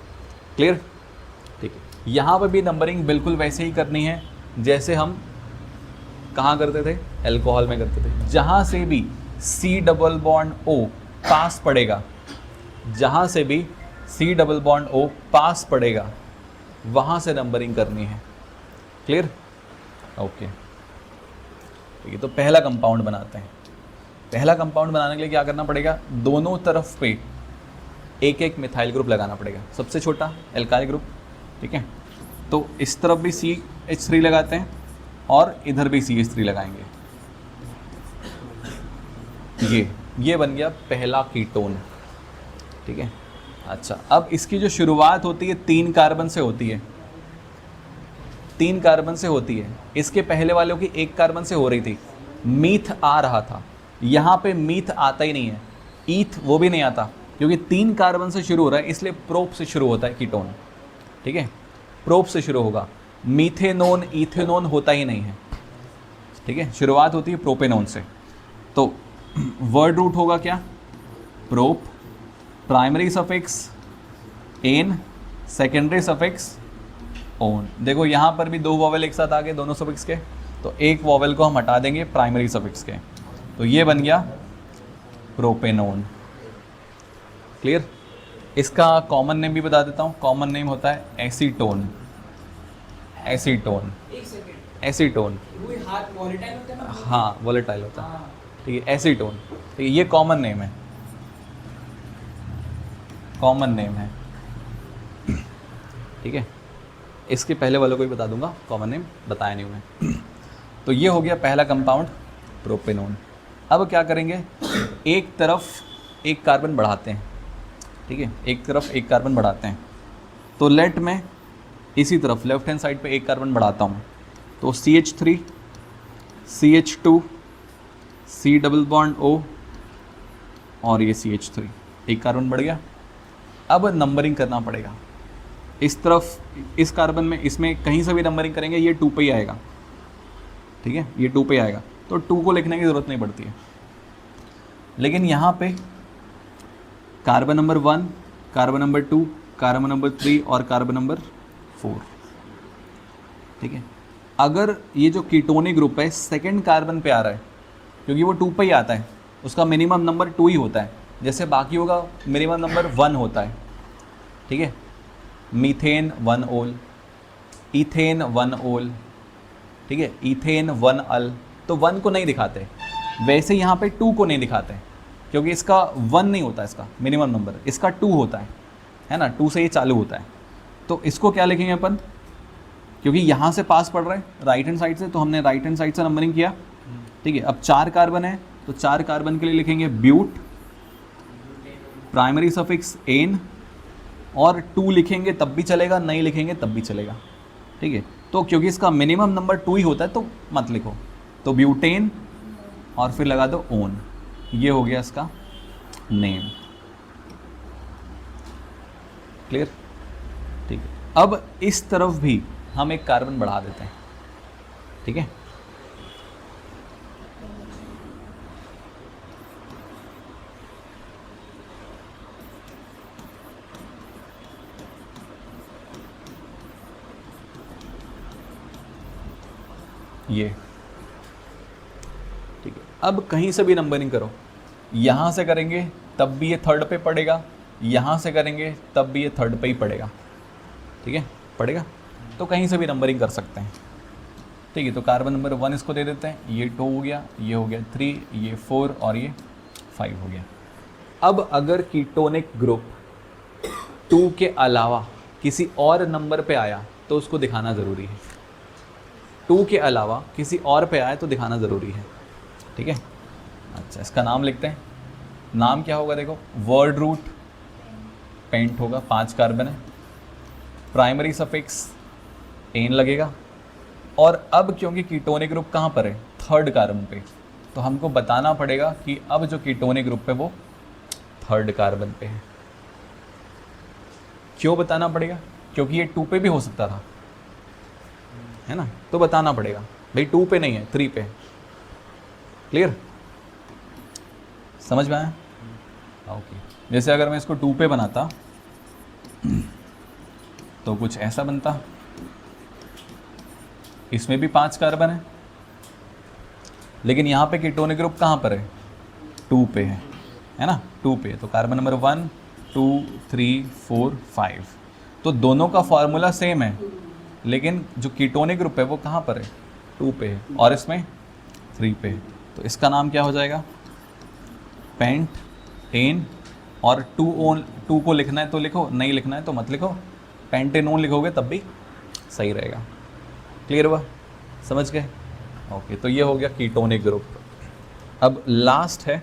क्लियर? ठीक है, यहाँ पर भी नंबरिंग बिल्कुल वैसे ही करनी है जैसे हम कहाँ करते थे, अल्कोहल में करते थे। जहाँ से भी C डबल बॉन्ड O पास पड़ेगा, जहाँ से भी C डबल बॉन्ड O पास पड़ेगा वहाँ से नंबरिंग करनी है। क्लियर? ओके, ठीक है। तो पहला कंपाउंड बनाते हैं। पहला कंपाउंड बनाने के लिए क्या करना पड़ेगा, दोनों तरफ पे एक एक मिथाइल ग्रुप लगाना पड़ेगा, सबसे छोटा एल्काइल ग्रुप, ठीक है। तो इस तरफ भी CH3 लगाते हैं और इधर भी CH3 लगाएंगे। ये बन गया पहला कीटोन, ठीक है। अच्छा, अब इसकी जो शुरुआत होती है 3 कार्बन से होती है, 3 कार्बन से होती है। इसके पहले वालों की 1 कार्बन से हो रही थी, मीथ आ रहा था, यहाँ पे मीथ आता ही नहीं है, ईथ वो भी नहीं आता, क्योंकि 3 कार्बन से शुरू हो रहा है, इसलिए प्रोप से शुरू होता है कीटोन, ठीक है, प्रोप से शुरू होगा। मीथेनोन इथेनोन होता ही नहीं है, ठीक है, शुरुआत होती है प्रोपेनोन से। तो वर्ड रूट होगा क्या, prop, primary suffix ane, secondary suffix one. देखो यहाँ पर भी 2 वॉवेल एक साथ आ गए दोनों सफिक्स के, तो एक वॉवेल को हम हटा देंगे प्राइमरी सफिक्स के, तो ये बन गया प्रोपेनोन। क्लियर? इसका कॉमन नेम भी बता देता हूँ, कॉमन नेम होता है एसीटोन। एसीटोन, एक सेकंड, एसीटोन, वो हाथ वॉलेटाइल होता है ना? हाँ वॉलेटाइल होता है, हाँ, ठीक है, एसीटोन, ठीक है, ये कॉमन नेम है, कॉमन नेम है, ठीक है। इसके पहले वालों को ही बता दूंगा, कॉमन नेम बताया नहीं मैं। तो ये हो गया पहला कंपाउंड प्रोपेनोन। अब क्या करेंगे, एक तरफ एक कार्बन बढ़ाते हैं, ठीक है, एक तरफ एक कार्बन बढ़ाते हैं। तो लेट में इसी तरफ लेफ्ट हैंड साइड पे एक कार्बन बढ़ाता हूँ, तो CH3 CH2 C double bond O और ये CH3, एक कार्बन बढ़ गया। अब नंबरिंग करना पड़ेगा, इस तरफ इस कार्बन में, इसमें कहीं से भी नंबरिंग करेंगे ये 2 पे ही आएगा, ठीक है, ये 2 पे आएगा, तो 2 को लिखने की ज़रूरत नहीं पड़ती है। लेकिन यहाँ पे carbon number 1, carbon number 2, carbon number 3 और कार्बन नंबर 4, ठीक है। अगर ये जो कीटोनिक ग्रुप है सेकंड कार्बन पे आ रहा है, क्योंकि वो 2 पे ही आता है, उसका मिनिमम नंबर 2 ही होता है, जैसे बाकी होगा मिनिमम नंबर 1 होता है, ठीक है। मीथेन 1 ओल, इथेन 1 ओल, ठीक है, इथेन 1 अल, तो 1 को नहीं दिखाते। वैसे यहाँ पे 2 को नहीं दिखाते, क्योंकि इसका 1 नहीं होता, इसका मिनिमम नंबर, इसका 2 होता है ना, 2 से ये चालू होता है। तो इसको क्या लिखेंगे अपन, क्योंकि यहाँ से पास पड़ रहा है राइट हैंड साइड से, तो हमने राइट हैंड साइड से नंबरिंग किया, ठीक है। अब 4 कार्बन है, तो 4 कार्बन के लिए लिखेंगे ब्यूट, प्राइमरी सफिक्स एन, और 2 लिखेंगे तब भी चलेगा, नहीं लिखेंगे तब भी चलेगा, ठीक है। तो क्योंकि इसका मिनिमम नंबर 2 ही होता है तो मत लिखो, तो ब्यूटेन और फिर लगा दो ओन, ये हो गया इसका नेम। क्लियर, ठीक है। अब इस तरफ भी हम एक कार्बन बढ़ा देते हैं, ठीक है। ये ठीक है। अब कहीं से भी नंबरिंग करो, यहाँ से करेंगे तब भी ये 3rd पे पड़ेगा, यहाँ से करेंगे तब भी ये 3rd पे ही पड़ेगा, ठीक है, पड़ेगा। तो कहीं से भी नंबरिंग कर सकते हैं, ठीक है। तो कार्बन नंबर 1 इसको दे देते हैं, ये 2 हो गया, ये हो गया 3, ये 4 और ये 5 हो गया। अब अगर कीटोनिक ग्रुप 2 के अलावा किसी और नंबर पे आया तो उसको दिखाना ज़रूरी है, 2 के अलावा किसी और पे आए तो दिखाना ज़रूरी है, ठीक है। अच्छा, इसका नाम लिखते हैं। नाम क्या होगा, देखो, वर्ड रूट पेंट होगा, 5 कार्बन है, प्राइमरी सफिक्स एन लगेगा, और अब क्योंकि कीटोनिक ग्रुप कहाँ पर है, 3rd कार्बन पे, तो हमको बताना पड़ेगा कि अब जो कीटोनिक ग्रुप है वो 3rd कार्बन पे है। क्यों बताना पड़ेगा, क्योंकि ये 2 पे भी हो सकता था, है ना, तो बताना पड़ेगा भाई 2 पे नहीं है, 3 पे है। क्लियर, समझ में आया? ओके। जैसे अगर मैं इसको 2 पे बनाता तो कुछ ऐसा बनता, इसमें भी 5 कार्बन है, लेकिन यहाँ पे कीटोनिक ग्रुप कहाँ पर है, 2 पे है ना, 2 पे। तो कार्बन नंबर 1 2 3 4 5, तो दोनों का फॉर्मूला सेम है, लेकिन जो कीटोनिक ग्रुप है वो कहाँ पर है, 2 पे है, और इसमें 3 पे है। तो इसका नाम क्या हो जाएगा, पेंट एन, और 2 को लिखना है तो लिखो, नहीं लिखना है तो मत लिखो, पेंटेनोन लिखोगे तब भी सही रहेगा। क्लियर हुआ, समझ गए? ओके, तो ये हो गया कीटोनिक ग्रुप। अब लास्ट है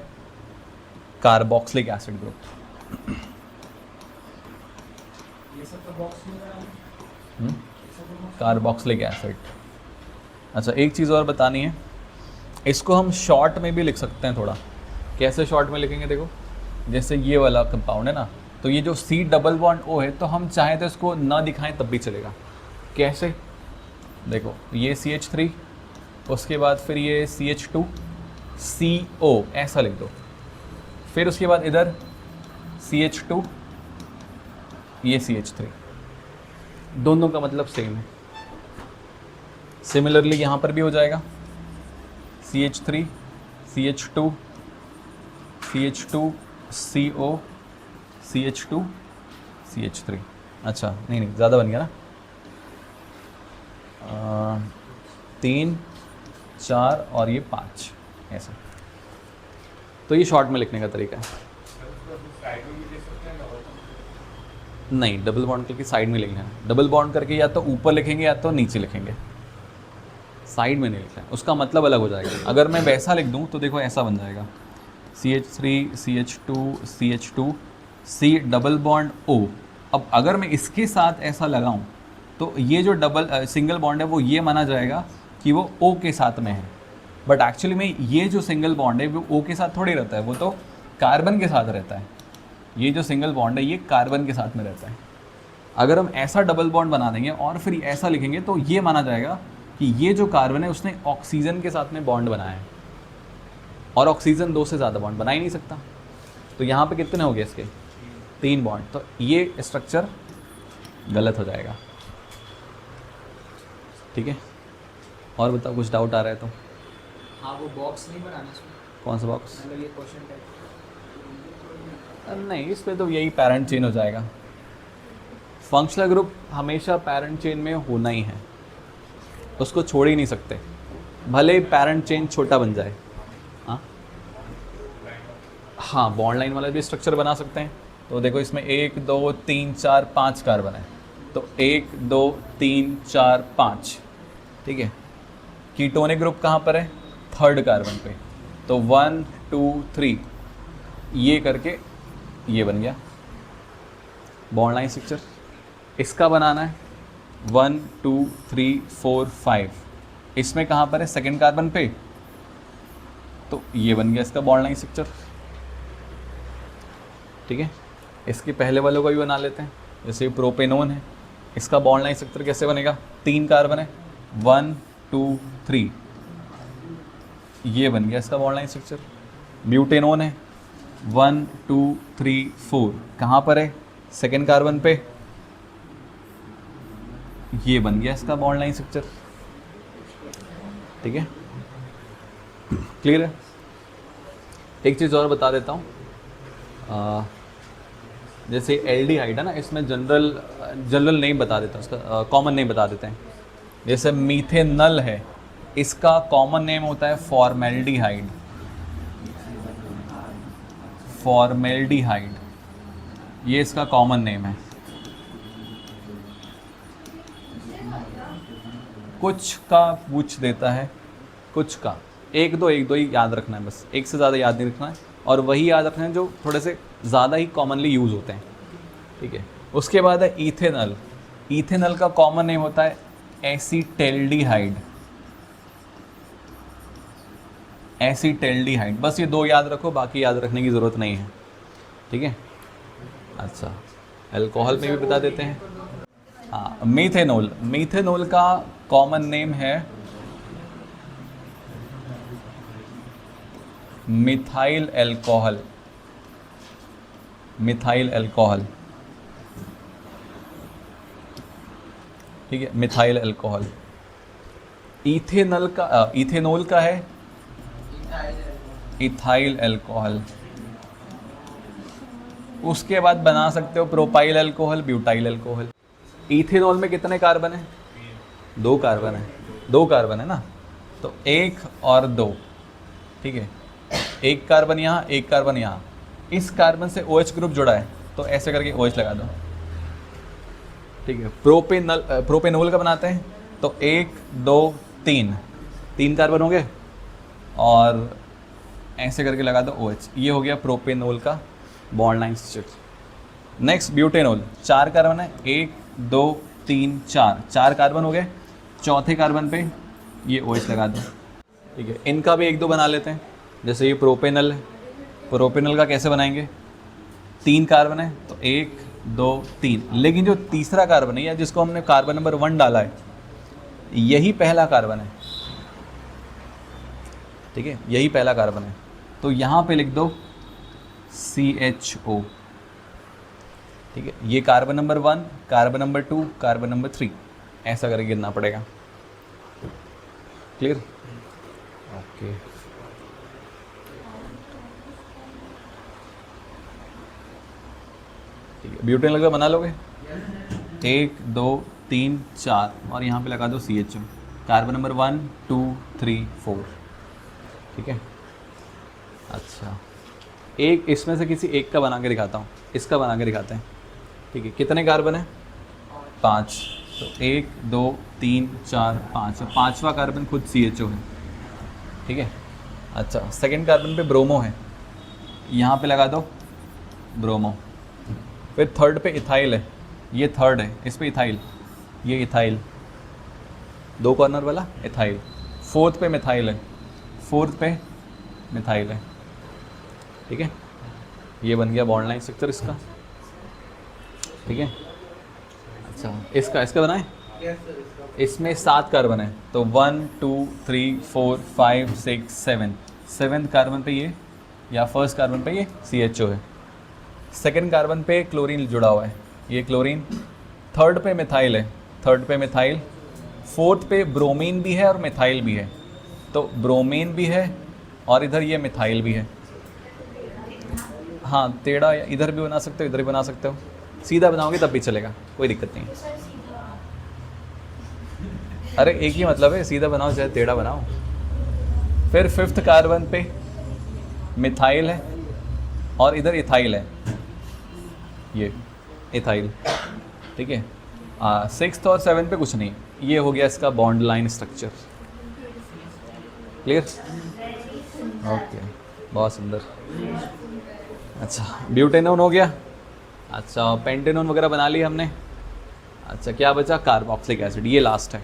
कार्बोक्सिलिक एसिड ग्रुप। ये सब तो बॉक्स में लगा है। Carboxylic acid. अच्छा, एक चीज़ और बतानी है, इसको हम शॉर्ट में भी लिख सकते हैं थोड़ा। कैसे शॉर्ट में लिखेंगे, देखो, जैसे ये वाला कंपाउंड है ना, तो ये जो C डबल बॉन्ड O है, तो हम चाहें तो इसको ना दिखाएं तब भी चलेगा। कैसे, देखो, ये CH3, उसके बाद फिर ये CH2 CO ऐसा लिख दो, फिर उसके बाद इधर CH2 ये CH3, दोनों का मतलब सेम है। सिमिलरली यहाँ पर भी हो जाएगा, CH3 CH2 CH2 CO CH2 CH3। अच्छा, नहीं ज़्यादा बन गया ना, 3 4 और ये 5 ऐसा। तो ये शॉर्ट में लिखने का तरीका है। नहीं, डबल बॉन्ड करके साइड में लिखना है। डबल बॉन्ड करके या तो ऊपर लिखेंगे या तो नीचे लिखेंगे, साइड में नहीं लिखना है, उसका मतलब अलग हो जाएगा। अगर मैं वैसा लिख दूँ तो देखो ऐसा बन जाएगा CH3 CH2 CH2 C double bond O। अब अगर मैं इसके साथ ऐसा लगाऊं तो ये जो सिंगल बॉन्ड है वो ये माना जाएगा कि वो O के साथ में है, बट एक्चुअली में ये जो सिंगल बॉन्ड है वो O के साथ थोड़ी रहता है, वो तो कार्बन के साथ रहता है। ये जो सिंगल बॉन्ड है ये कार्बन के साथ में रहता है। अगर हम ऐसा डबल बॉन्ड बना देंगे और फिर ऐसा लिखेंगे तो ये माना जाएगा कि ये जो कार्बन है उसने ऑक्सीजन के साथ में बॉन्ड बनाया है, और ऑक्सीजन 2 से ज़्यादा बॉन्ड बना ही नहीं सकता। तो यहाँ पे कितने हो गए इसके? 3 बॉन्ड। तो ये स्ट्रक्चर गलत हो जाएगा। ठीक है, और बताओ कुछ डाउट आ रहा है तो? हाँ, वो बॉक्स नहीं बनाना इसमें, कौन सा बॉक्स? मतलब ये क्वेश्चन टाइप। नहीं, इस पे तो यही पैरेंट चेन हो जाएगा। फंक्शनल ग्रुप हमेशा पैरेंट चेन में होना ही है, उसको छोड़ ही नहीं सकते, भले ही पैरेंट चेन छोटा बन जाए। हाँ, बॉन्ड लाइन वाला भी स्ट्रक्चर बना सकते हैं। तो देखो इसमें 1 2 3 4 5 कार्बन है, तो 1 2 3 4 5। ठीक है, कीटोनिक ग्रुप कहाँ पर है? 3rd कार्बन पे, तो 1 2 3 ये करके ये बन गया बॉन्ड लाइन स्ट्रक्चर। इसका बनाना है 1 2 3 4 5, इसमें कहाँ पर है? 2nd कार्बन पे, तो ये बन गया इसका बॉन्ड लाइन स्ट्रक्चर। ठीक है, इसके पहले वालों का भी बना लेते हैं। जैसे प्रोपेनोन है, इसका बॉन्ड लाइन स्ट्रक्चर कैसे बनेगा? 3 कार्बन है, 1 2 3, ये बन गया इसका बॉन्ड लाइन स्ट्रक्चर। ब्यूटेनोन है, 1 2 3 4, कहाँ पर है? 2nd कार्बन पे, ये बन गया इसका बॉन्ड लाइन स्ट्रक्चर। ठीक है, क्लियर है? एक चीज़ और बता देता हूँ, जैसे एल्डिहाइड है ना, इसमें जनरल नेम बता देता हूँ, उसका कॉमन नेम बता देते हैं। जैसे मीथेनल है, इसका कॉमन नेम होता है फॉर्मेल्डिहाइड। फॉर्मेल्डिहाइड ये इसका कॉमन नेम है। कुछ का पूछ देता है, कुछ का एक दो ही याद रखना है, बस एक से ज़्यादा याद नहीं रखना है, और वही याद रखना है जो थोड़े से ज़्यादा ही कॉमनली यूज़ होते हैं। ठीक है, उसके बाद है इथेनल। इथेनल का कॉमन नेम होता है एसीटेल्डिहाइड। एसीटेल्डिहाइड, बस ये 2 याद रखो, बाकी याद रखने की ज़रूरत नहीं है। ठीक है, अच्छा, अल्कोहल में भी बता देते हैं। हाँ, मीथेनॉल। मीथेनॉल का कॉमन नेम है मिथाइल अल्कोहल। मिथाइल अल्कोहल, ठीक है, मिथाइल अल्कोहल। इथेनॉल का है इथाइल अल्कोहल। उसके बाद बना सकते हो propyl alcohol, butyl alcohol. Ethanol में कितने कार्बन है? 2 कार्बन है। 2 कार्बन है ना, तो 1 और 2। ठीक है, 1 कार्बन यहाँ, 1 कार्बन यहाँ। इस कार्बन से OH ग्रुप जुड़ा है, तो ऐसे करके OH लगा दो। ठीक है, प्रोपेनॉल का बनाते हैं, तो 1 2 3 कार्बन हो गए, और ऐसे करके लगा दो OH। ये हो गया प्रोपेनॉल का bond line structure. Next butanol, 4 carbon है, 1 2 3 4 कार्बन हो गए। चौथे कार्बन पे ये OH लगा दो। ठीक है, इनका भी 1 2 बना लेते हैं। जैसे ये प्रोपेनल है, प्रोपेनल का कैसे बनाएंगे? 3 कार्बन है, तो 1 2 3, लेकिन जो तीसरा कार्बन है या जिसको हमने कार्बन नंबर 1 डाला है, यही पहला कार्बन है। ठीक है, यही पहला कार्बन है, तो यहाँ पे लिख दो CHO। ठीक है, ये carbon number 1, carbon number 2, carbon number 3, ऐसा करके गिनना पड़ेगा। क्लियर? ओके, ठीक है, ब्यूटेन लगा बना लोगे? 1 2 3 4, और यहाँ पे लगा दो CHO, कार्बन नंबर 1 2 3 4। ठीक है, अच्छा, एक इसमें से किसी एक का बना के दिखाता हूँ। इसका बना के दिखाते हैं। ठीक है, कितने कार्बन है? 5। तो 1 2 3 4 5, पांचवा कार्बन खुद CHO है। ठीक है, अच्छा सेकंड कार्बन पे ब्रोमो है, यहाँ पे लगा दो ब्रोमो। फिर थर्ड पे इथाइल है, ये थर्ड है, इस पे इथाइल, ये इथाइल, 2 कॉर्नर वाला इथाइल। फोर्थ पे मिथाइल है, फोर्थ पे मिथाइल है। ठीक है, ये बन गया बॉन्ड लाइन स्ट्रक्चर इसका। ठीक है, अच्छा इसका बनाएं। इसमें 7 कार्बन है, तो 1 2 3 4 5 6 7, सेवेंथ कार्बन पे ये, या फर्स्ट कार्बन पे ये CHO है। सेकंड कार्बन पे क्लोरीन जुड़ा हुआ है, ये क्लोरीन। थर्ड पे मिथाइल है, थर्ड पे मिथाइल। फोर्थ पे ब्रोमीन भी है और मिथाइल भी है, तो ब्रोमीन भी है और इधर ये मिथाइल भी है। हाँ, टेढ़ा इधर भी बना सकते हो, इधर भी बना सकते हो, सीधा बनाओगे तब भी चलेगा, कोई दिक्कत नहीं है। अरे एक ही मतलब है, सीधा बनाओ चाहे टेढ़ा बनाओ। फिर फिफ्थ कार्बन पे मिथाइल है और इधर इथाइल है, ये इथाइल। ठीक है, सिक्स्थ और सेवन पे कुछ नहीं, ये हो गया इसका bond line structure. Clear? Okay, बहुत सुंदर। अच्छा, ब्यूटेनोन हो गया। अच्छा, पेंटेनोन वगैरह बना लिया हमने। अच्छा, क्या बचा? कार्बोक्सिलिक एसिड, ये लास्ट है।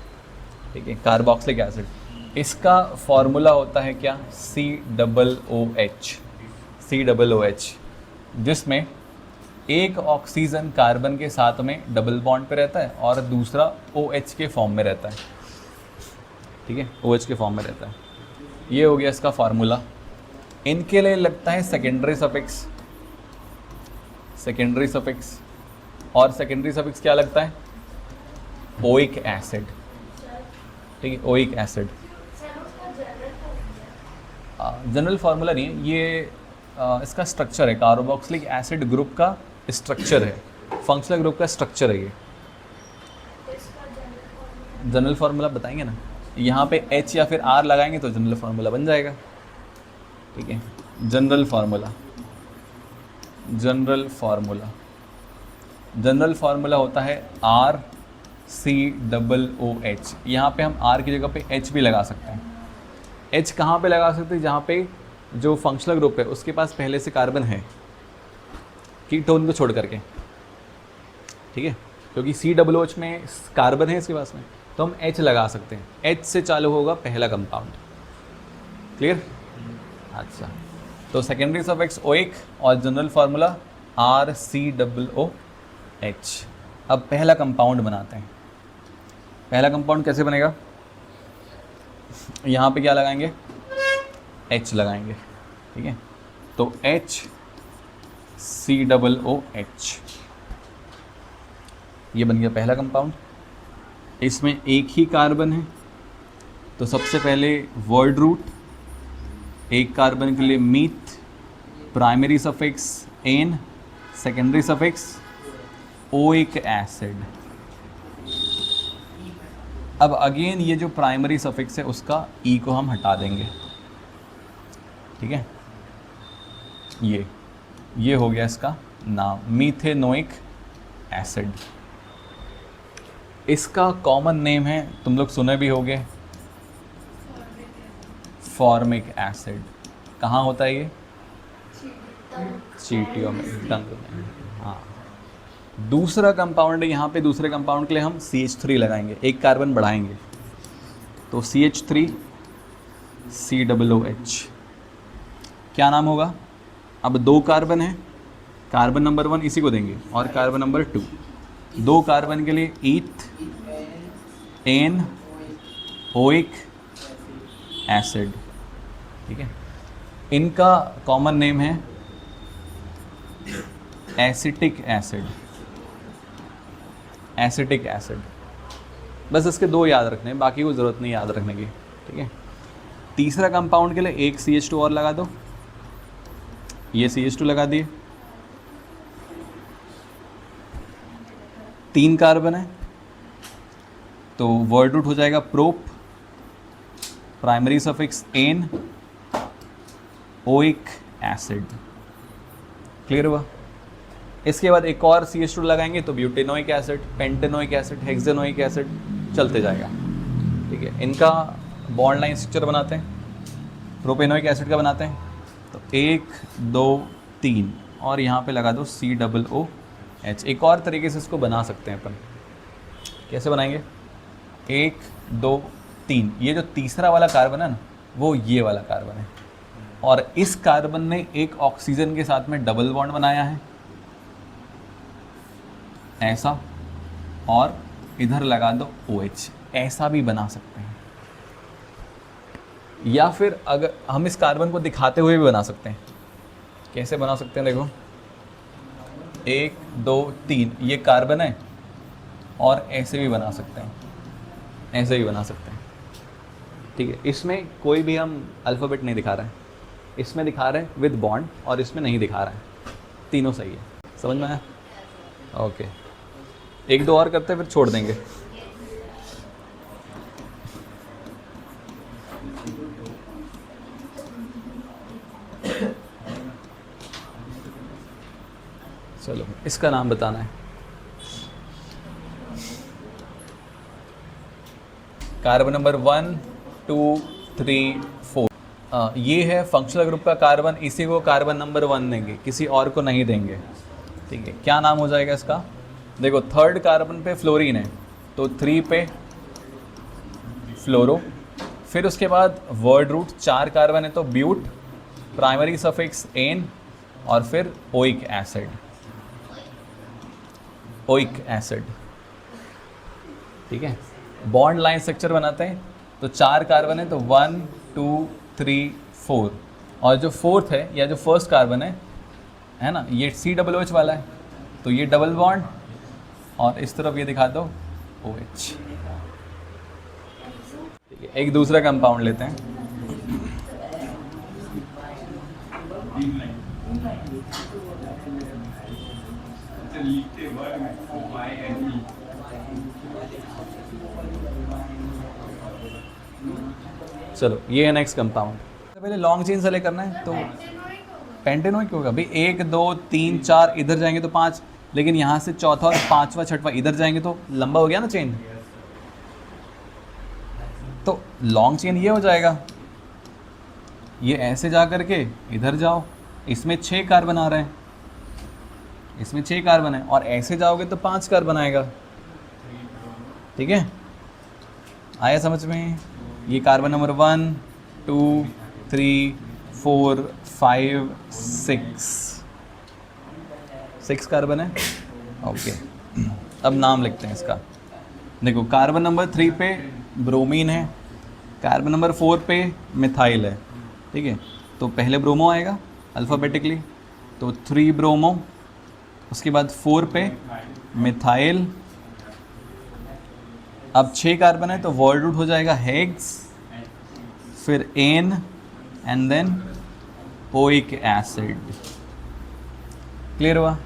ठीक है, कार्बोक्सिलिक एसिड, इसका फॉर्मूला होता है क्या? COOH, जिसमें एक ऑक्सीजन कार्बन के साथ में डबल बॉन्ड पे रहता है और दूसरा OH के फॉर्म में रहता है। ठीक है, OH के फॉर्म में रहता है। ये हो गया इसका फार्मूला। इनके लिए लगता है सेकेंडरी सफिक्स, सेकेंडरी सफिक्स, और सेकेंडरी सफिक्स क्या लगता है? Oic acid. ठीक है, ओइक एसिड। जनरल फार्मूला नहीं है ये, इसका स्ट्रक्चर है, कार्बोक्सिलिक एसिड ग्रुप का स्ट्रक्चर है, फंक्शनल ग्रुप का स्ट्रक्चर है ये। जनरल फार्मूला बताएंगे ना, यहाँ पे H या फिर R लगाएंगे तो जनरल फार्मूला बन जाएगा। ठीक है, general formula, general formula, general formula होता है RCOOH। यहाँ पे हम R की जगह पे H भी लगा सकते हैं। H कहाँ पे लगा सकते हैं? जहाँ पे जो फंक्शनल ग्रुप है उसके पास पहले से कार्बन है, कीटोन को छोड़ करके। ठीक है, क्योंकि COOH में कार्बन है इसके पास में, तो हम H लगा सकते हैं। H से चालू होगा पहला कंपाउंड। क्लियर? अच्छा, तो सेकेंडरी सफिक्स ओइक और जनरल फार्मूला RCOOH। अब पहला कंपाउंड बनाते हैं। पहला कंपाउंड कैसे बनेगा? यहाँ पे क्या लगाएंगे? H लगाएंगे। ठीक है, तो HCOOH, ये बन गया पहला कंपाउंड। इसमें एक ही कार्बन है, तो सबसे पहले वर्ड रूट, एक कार्बन के लिए meth, primary suffix ane, secondary suffix oic acid. अब अगेन ये जो प्राइमरी सफिक्स है उसका ई को हम हटा देंगे। ठीक है, ये हो गया इसका नाम, मीथेनोइक एसिड। इसका कॉमन नेम है, तुम लोग सुने भी होंगे, फॉर्मिक एसिड। कहाँ होता है ये? चींटियों में, डंग में। हाँ, दूसरा कंपाउंड है, यहाँ पे दूसरे कंपाउंड के लिए हम CH3 लगाएंगे, एक कार्बन बढ़ाएंगे, तो CH3COOH। क्या नाम होगा? अब 2 कार्बन है, कार्बन नंबर 1 इसी को देंगे और कार्बन नंबर 2, 2 कार्बन के लिए ईथ एन ओइक एसिड। ठीक है, इनका कॉमन नेम है एसिटिक एसिड, एसिटिक एसिड। बस इसके 2 याद रखने हैं, बाकी को ज़रूरत नहीं याद रखने की। ठीक है, तीसरा कंपाउंड के लिए एक CH2 और लगा दो, ये CH2 लगा दिए। 3 कार्बन है, तो वर्ड रूट हो जाएगा prop, primary suffix ane, oic acid. Clear हुआ? इसके बाद एक और CH2 लगाएंगे तो butanoic acid, pentanoic acid, hexanoic acid चलते जाएगा। ठीक है, इनका बॉन्ड लाइन स्ट्रक्चर बनाते हैं। प्रोपेनोइक एसिड का बनाते हैं तो 1 2 3 और यहाँ पे लगा दो COOH। एक और तरीके से इसको बना सकते हैं अपन। कैसे बनाएंगे? 1 2 3, ये जो तीसरा वाला कार्बन है ना वो ये वाला कार्बन है, और इस कार्बन ने एक ऑक्सीजन के साथ में डबल बॉन्ड बनाया है ऐसा, और इधर लगा दो OH। ऐसा भी बना सकते हैं, या फिर अगर हम इस कार्बन को दिखाते हुए भी बना सकते हैं। कैसे बना सकते हैं? देखो 1 2 3 ये कार्बन है, और ऐसे भी बना सकते हैं, ऐसे भी बना सकते हैं। ठीक है, इसमें कोई भी हम अल्फ़ाबेट नहीं दिखा रहे हैं, इसमें दिखा रहे हैं विद बॉन्ड और इसमें नहीं दिखा रहे हैं। तीनों सही है, समझ में आया? ओके, एक दो और करते हैं फिर छोड़ देंगे। चलो, इसका नाम बताना है। कार्बन नंबर 1 2 3 4, ये है फंक्शनल ग्रुप का कार्बन, इसी को कार्बन नंबर 1 देंगे, किसी और को नहीं देंगे। ठीक है, क्या नाम हो जाएगा इसका? देखो, थर्ड कार्बन पे फ्लोरीन है तो 3 पे फ्लोरो, फिर उसके बाद वर्ड रूट 4 कार्बन है तो ब्यूट, प्राइमरी सफिक्स एन, और फिर ओइक एसिड। ओइक एसिड, ठीक है। बॉन्ड लाइन स्ट्रक्चर बनाते हैं तो 4 कार्बन है तो 1 2 3 4, और जो फोर्थ है या जो फर्स्ट कार्बन है ना, ये COOH वाला है तो ये डबल बॉन्ड, और इस तरफ ये दिखा दो OH। ठीक है, एक दूसरा कंपाउंड लेते हैं। चलो, ये है नेक्स्ट कंपाउंड। पहले लॉन्ग चेन सेलेक्ट करना है तो पेंटेनोइक होगा भाई। 1 2 3 4 इधर जाएंगे तो 5, लेकिन यहाँ से चौथा और पांचवा छठवा इधर जाएंगे तो लंबा हो गया ना चेन, तो लॉन्ग चेन ये हो जाएगा। ये ऐसे जा करके इधर जाओ, इसमें 6 कार्बन आ रहे हैं, इसमें 6 कार्बन है, और ऐसे जाओगे तो 5 कार्बन आएगा। ठीक है, आया समझ में? ये कार्बन नंबर 1 2 3 4 5 6 कार्बन है। ओके, अब नाम लिखते हैं इसका। देखो, कार्बन नंबर 3 पे ब्रोमीन है, कार्बन नंबर 4 पे मिथाइल है। ठीक है, तो पहले ब्रोमो आएगा अल्फ़ाबेटिकली, तो 3 ब्रोमो, उसके बाद 4 पे मिथाइल। अब 6 कार्बन है तो वर्ड रूट हो जाएगा हेक्स, फिर ane, and then oic acid. Clear हुआ?